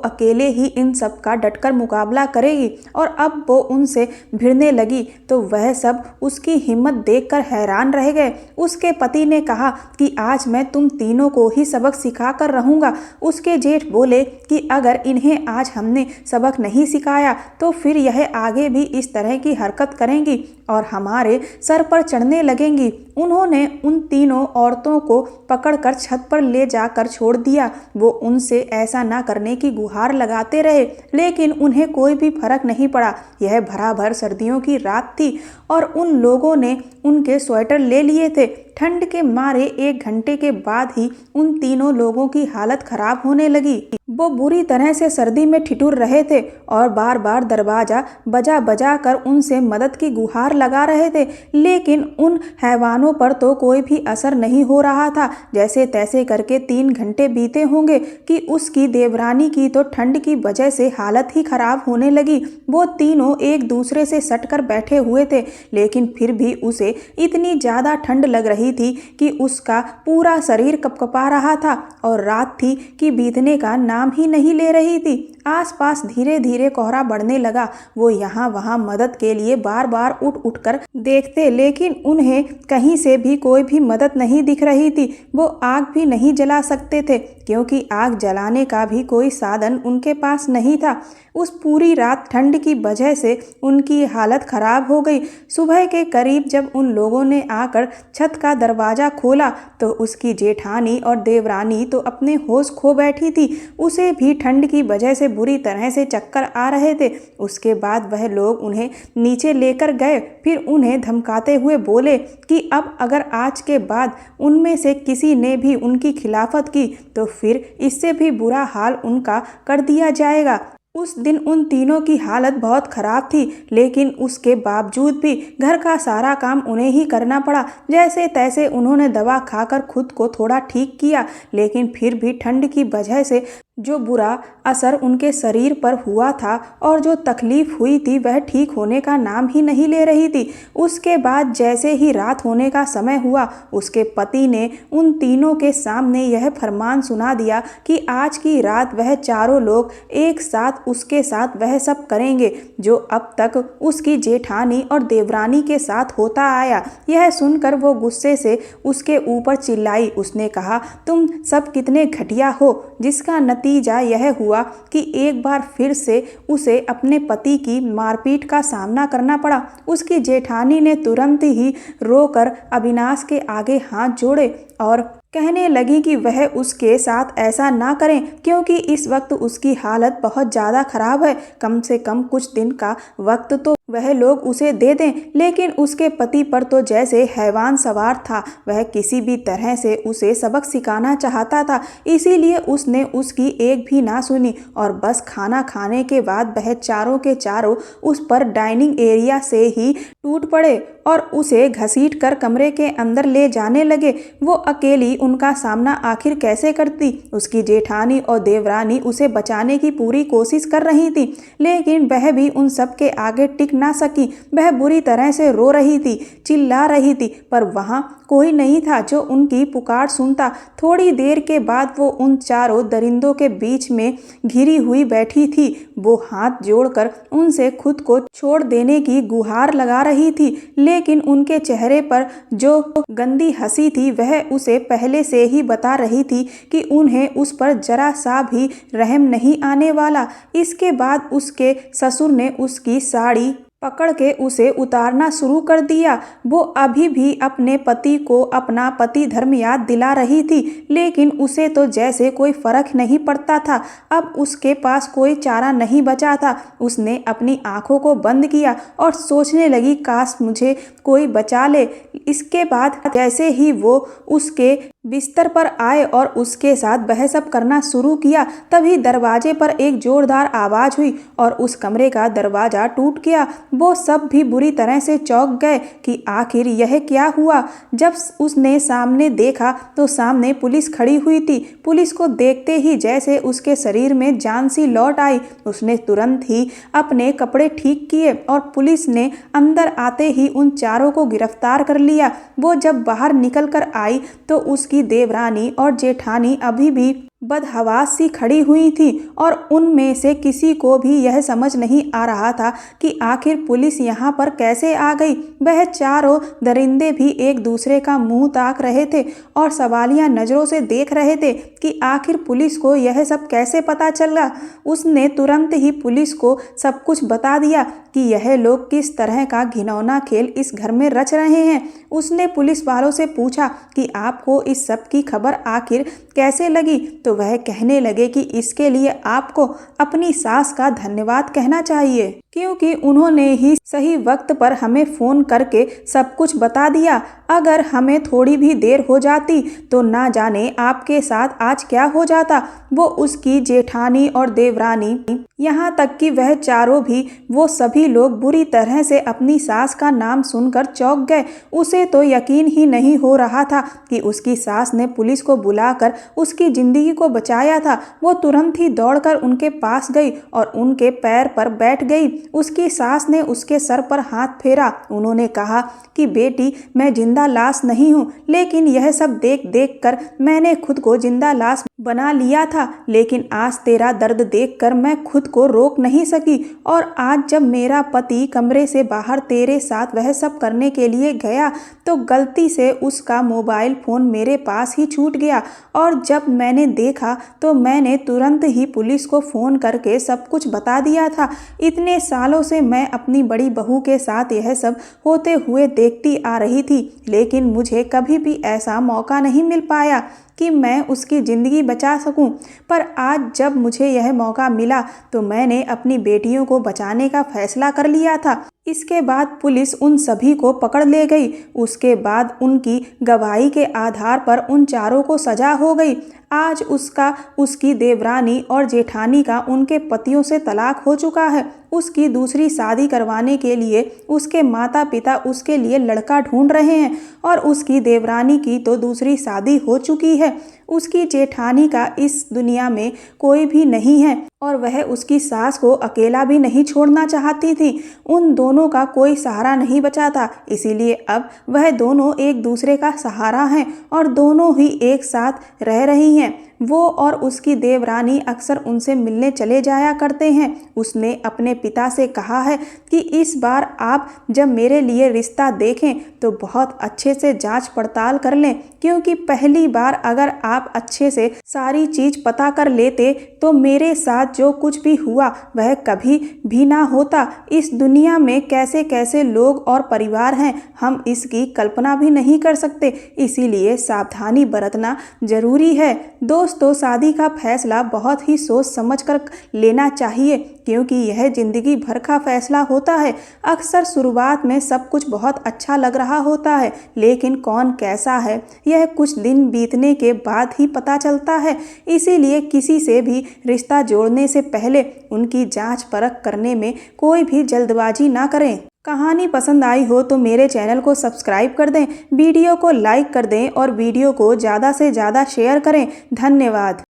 अकेले ही इन सब का डटकर मुकाबला करेगी और अब वो उनसे भिड़ने लगी तो वह सब उसकी हिम्मत देखकर हैरान रह गए। उसके पति ने कहा कि आज मैं तुम तीनों को ही सबक सिखा कर रहूँगा। उसके जेठ बोले कि अगर इन्हें आज हमने सबक नहीं सिखाया तो फिर यह आगे भी इस तरह की हरकत करेंगी और हमारे सर पर चढ़ने लगेंगी। उन्होंने उन तीनों औरतों को पकड़कर छत पर ले जाकर छोड़ दिया। वो उनसे ऐसा ना करने की गुहार लगाते रहे, लेकिन उन्हें कोई भी फर्क नहीं पड़ा। यह भराभर सर्दियों की रात थी और उन लोगों ने उनके स्वेटर ले लिए थे। ठंड के मारे 1 घंटे के बाद ही उन तीनों लोगों की हालत खराब होने लगी। वो बुरी तरह से सर्दी में ठिठुर रहे थे और बार बार दरवाजा बजा बजा कर उनसे मदद की गुहार लगा रहे थे, लेकिन उन हैवानों पर तो कोई भी असर नहीं हो रहा था। जैसे तैसे करके 3 घंटे बीते होंगे कि उसकी देवरानी की तो ठंड की वजह से हालत ही खराब होने लगी। वो तीनों एक दूसरे से सटकर बैठे हुए थे, लेकिन फिर भी उसे इतनी ज़्यादा ठंड लग रही थी कि उसका पूरा शरीर कपकपा रहा था और रात थी कि बीतने का नाम ही नहीं ले रही थी। आसपास धीरे धीरे कोहरा बढ़ने लगा। वो यहाँ वहाँ मदद के लिए बार बार उठ उठकर देखते, लेकिन उन्हें कहीं से भी कोई भी मदद नहीं दिख रही थी। वो आग भी नहीं जला सकते थे, क्योंकि आग जलाने का भी कोई साधन उनके पास नहीं था। उस पूरी रात ठंड की वजह से उनकी हालत खराब हो गई। सुबह के करीब जब उन लोगों ने आकर छत का दरवाज़ा खोला तो उसकी जेठानी और देवरानी तो अपने होश खो बैठी थी। उसे भी ठंड की वजह से बुरी तरह से चक्कर आ रहे थे। उसके बाद वह लोग उन्हें नीचे लेकर गए, फिर उन्हें धमकाते हुए बोले कि अब अगर आज के बाद उनमें से किसी ने भी उनकी खिलाफत की तो फिर इससे भी बुरा हाल उनका कर दिया जाएगा। उस दिन उन तीनों की हालत बहुत ख़राब थी, लेकिन उसके बावजूद भी घर का सारा काम उन्हें ही करना पड़ा। जैसे तैसे उन्होंने दवा खाकर खुद को थोड़ा ठीक किया, लेकिन फिर भी ठंड की वजह से जो बुरा असर उनके शरीर पर हुआ था और जो तकलीफ़ हुई थी वह ठीक होने का नाम ही नहीं ले रही थी। उसके बाद जैसे ही रात होने का समय हुआ, उसके पति ने उन तीनों के सामने यह फरमान सुना दिया कि आज की रात वह चारों लोग एक साथ उसके साथ वह सब करेंगे जो अब तक उसकी जेठानी और देवरानी के साथ होता आया। यह सुनकर वो गुस्से से उसके ऊपर चिल्लाई। उसने कहा, तुम सब कितने घटिया हो, जिसका नतीजा यह हुआ कि एक बार फिर से उसे अपने पति की मारपीट का सामना करना पड़ा। उसकी जेठानी ने तुरंत ही रोकर अविनाश के आगे हाथ जोड़े और कहने लगी कि वह उसके साथ ऐसा ना करें, क्योंकि इस वक्त उसकी हालत बहुत ज़्यादा ख़राब है। कम से कम कुछ दिन का वक्त तो वह लोग उसे दे दें। लेकिन उसके पति पर तो जैसे हैवान सवार था। वह किसी भी तरह से उसे सबक सिखाना चाहता था, इसीलिए उसने उसकी एक भी ना सुनी और बस खाना खाने के बाद वह चारों के चारों उस पर डाइनिंग एरिया से ही टूट पड़े और उसे घसीट कर कमरे के अंदर ले जाने लगे। वो अकेली उनका सामना आखिर कैसे करती। उसकी जेठानी और देवरानी उसे बचाने की पूरी कोशिश कर रही थी, लेकिन वह भी उन सब के आगे टिक ना सकी। वह बुरी तरह से रो रही थी, चिल्ला रही थी, पर वहाँ कोई नहीं था जो उनकी पुकार सुनता। थोड़ी देर के बाद वो उन चारों दरिंदों के बीच में घिरी हुई बैठी थी। वो हाथ जोड़कर उनसे खुद को छोड़ देने की गुहार लगा रही थी, लेकिन उनके चेहरे पर जो गंदी हंसी थी वह उसे पहले से ही बता रही थी कि उन्हें उस पर जरा सा भी रहम नहीं आने वाला। इसके बाद उसके ससुर ने उसकी साड़ी पकड़ के उसे उतारना शुरू कर दिया। वो अभी भी अपने पति को अपना पति धर्म याद दिला रही थी, लेकिन उसे तो जैसे कोई फर्क नहीं पड़ता था। अब उसके पास कोई चारा नहीं बचा था। उसने अपनी आंखों को बंद किया और सोचने लगी, काश मुझे कोई बचा ले। इसके बाद जैसे ही वो उसके बिस्तर पर आए और उसके साथ बहस करना शुरू किया, तभी दरवाजे पर एक जोरदार आवाज हुई और उस कमरे का दरवाजा टूट गया। वो सब भी बुरी तरह से चौंक गए कि आखिर यह क्या हुआ। जब उसने सामने देखा तो सामने पुलिस खड़ी हुई थी। पुलिस को देखते ही जैसे उसके शरीर में जान सी लौट आई। उसने तुरंत ही अपने कपड़े ठीक किए और पुलिस ने अंदर आते ही उन चारों को गिरफ्तार कर लिया। वो जब बाहर निकल कर आई तो उसकी देवरानी और जेठानी अभी भी बदहवास सी खड़ी हुई थी और उनमें से किसी को भी यह समझ नहीं आ रहा था कि आखिर पुलिस यहाँ पर कैसे आ गई। वह चारों दरिंदे भी एक दूसरे का मुंह ताक रहे थे और सवालिया नज़रों से देख रहे थे कि आखिर पुलिस को यह सब कैसे पता चला। उसने तुरंत ही पुलिस को सब कुछ बता दिया कि यह लोग किस तरह का घिनौना खेल इस घर में रच रहे हैं। उसने पुलिस वालों से पूछा कि आपको इस सब की खबर आखिर कैसे लगी, तो वह कहने लगे कि इसके लिए आपको अपनी सास का धन्यवाद कहना चाहिए, क्योंकि उन्होंने ही सही वक्त पर हमें फ़ोन करके सब कुछ बता दिया। अगर हमें थोड़ी भी देर हो जाती तो ना जाने आपके साथ आज क्या हो जाता। वो उसकी जेठानी और देवरानी, यहाँ तक कि वह चारों भी, वो सभी लोग बुरी तरह से अपनी सास का नाम सुनकर चौंक गए। उसे तो यकीन ही नहीं हो रहा था कि उसकी सास ने पुलिस को बुलाकर उसकी जिंदगी को बचाया था। वो तुरंत ही दौड़कर उनके पास गई और उनके पैर पर बैठ गई। उसकी सास ने उसके सर पर हाथ फेरा। उन्होंने कहा कि बेटी, मैं जिंदा लाश नहीं हूँ, लेकिन यह सब देख देख कर मैंने खुद को जिंदा लाश बना लिया था, लेकिन आज तेरा दर्द देखकर मैं खुद को रोक नहीं सकी। और आज जब मेरा पति कमरे से बाहर तेरे साथ वह सब करने के लिए गया तो गलती से उसका मोबाइल फ़ोन मेरे पास ही छूट गया, और जब मैंने देखा तो मैंने तुरंत ही पुलिस को फ़ोन करके सब कुछ बता दिया था। इतने सालों से मैं अपनी बड़ी बहू के साथ यह सब होते हुए देखती आ रही थी, लेकिन मुझे कभी भी ऐसा मौका नहीं मिल पाया कि मैं उसकी ज़िंदगी बचा सकूं। पर आज जब मुझे यह मौका मिला तो मैंने अपनी बेटियों को बचाने का फैसला कर लिया था। इसके बाद पुलिस उन सभी को पकड़ ले गई। उसके बाद उनकी गवाही के आधार पर उन चारों को सजा हो गई। आज उसकी देवरानी और जेठानी का उनके पतियों से तलाक हो चुका है। उसकी दूसरी शादी करवाने के लिए उसके माता पिता उसके लिए लड़का ढूंढ रहे हैं और उसकी देवरानी की तो दूसरी शादी हो चुकी है। उसकी जेठानी का इस दुनिया में कोई भी नहीं है और वह उसकी सास को अकेला भी नहीं छोड़ना चाहती थी। उन दोनों का कोई सहारा नहीं बचा था, इसीलिए अब वह दोनों एक दूसरे का सहारा हैं और दोनों ही एक साथ रह रही हैं। वो और उसकी देवरानी अक्सर उनसे मिलने चले जाया करते हैं। उसने अपने पिता से कहा है कि इस बार आप जब मेरे लिए रिश्ता देखें तो बहुत अच्छे से जांच पड़ताल कर लें, क्योंकि पहली बार अगर आप अच्छे से सारी चीज़ पता कर लेते तो मेरे साथ जो कुछ भी हुआ वह कभी भी ना होता। इस दुनिया में कैसे कैसे लोग और परिवार हैं, हम इसकी कल्पना भी नहीं कर सकते, इसीलिए सावधानी बरतना जरूरी है। दोस्तों, शादी का फैसला बहुत ही सोच समझ कर लेना चाहिए, क्योंकि यह जिंदगी भर का फैसला होता है। अक्सर शुरुआत में सब कुछ बहुत अच्छा लग रहा होता है, लेकिन कौन कैसा है यह कुछ दिन बीतने के बाद ही पता चलता है। इसीलिए किसी से भी रिश्ता जोड़ने से पहले उनकी जांच परख करने में कोई भी जल्दबाजी ना करें। कहानी पसंद आई हो तो मेरे चैनल को सब्सक्राइब कर दें, वीडियो को लाइक कर दें और वीडियो को ज़्यादा से ज़्यादा शेयर करें। धन्यवाद।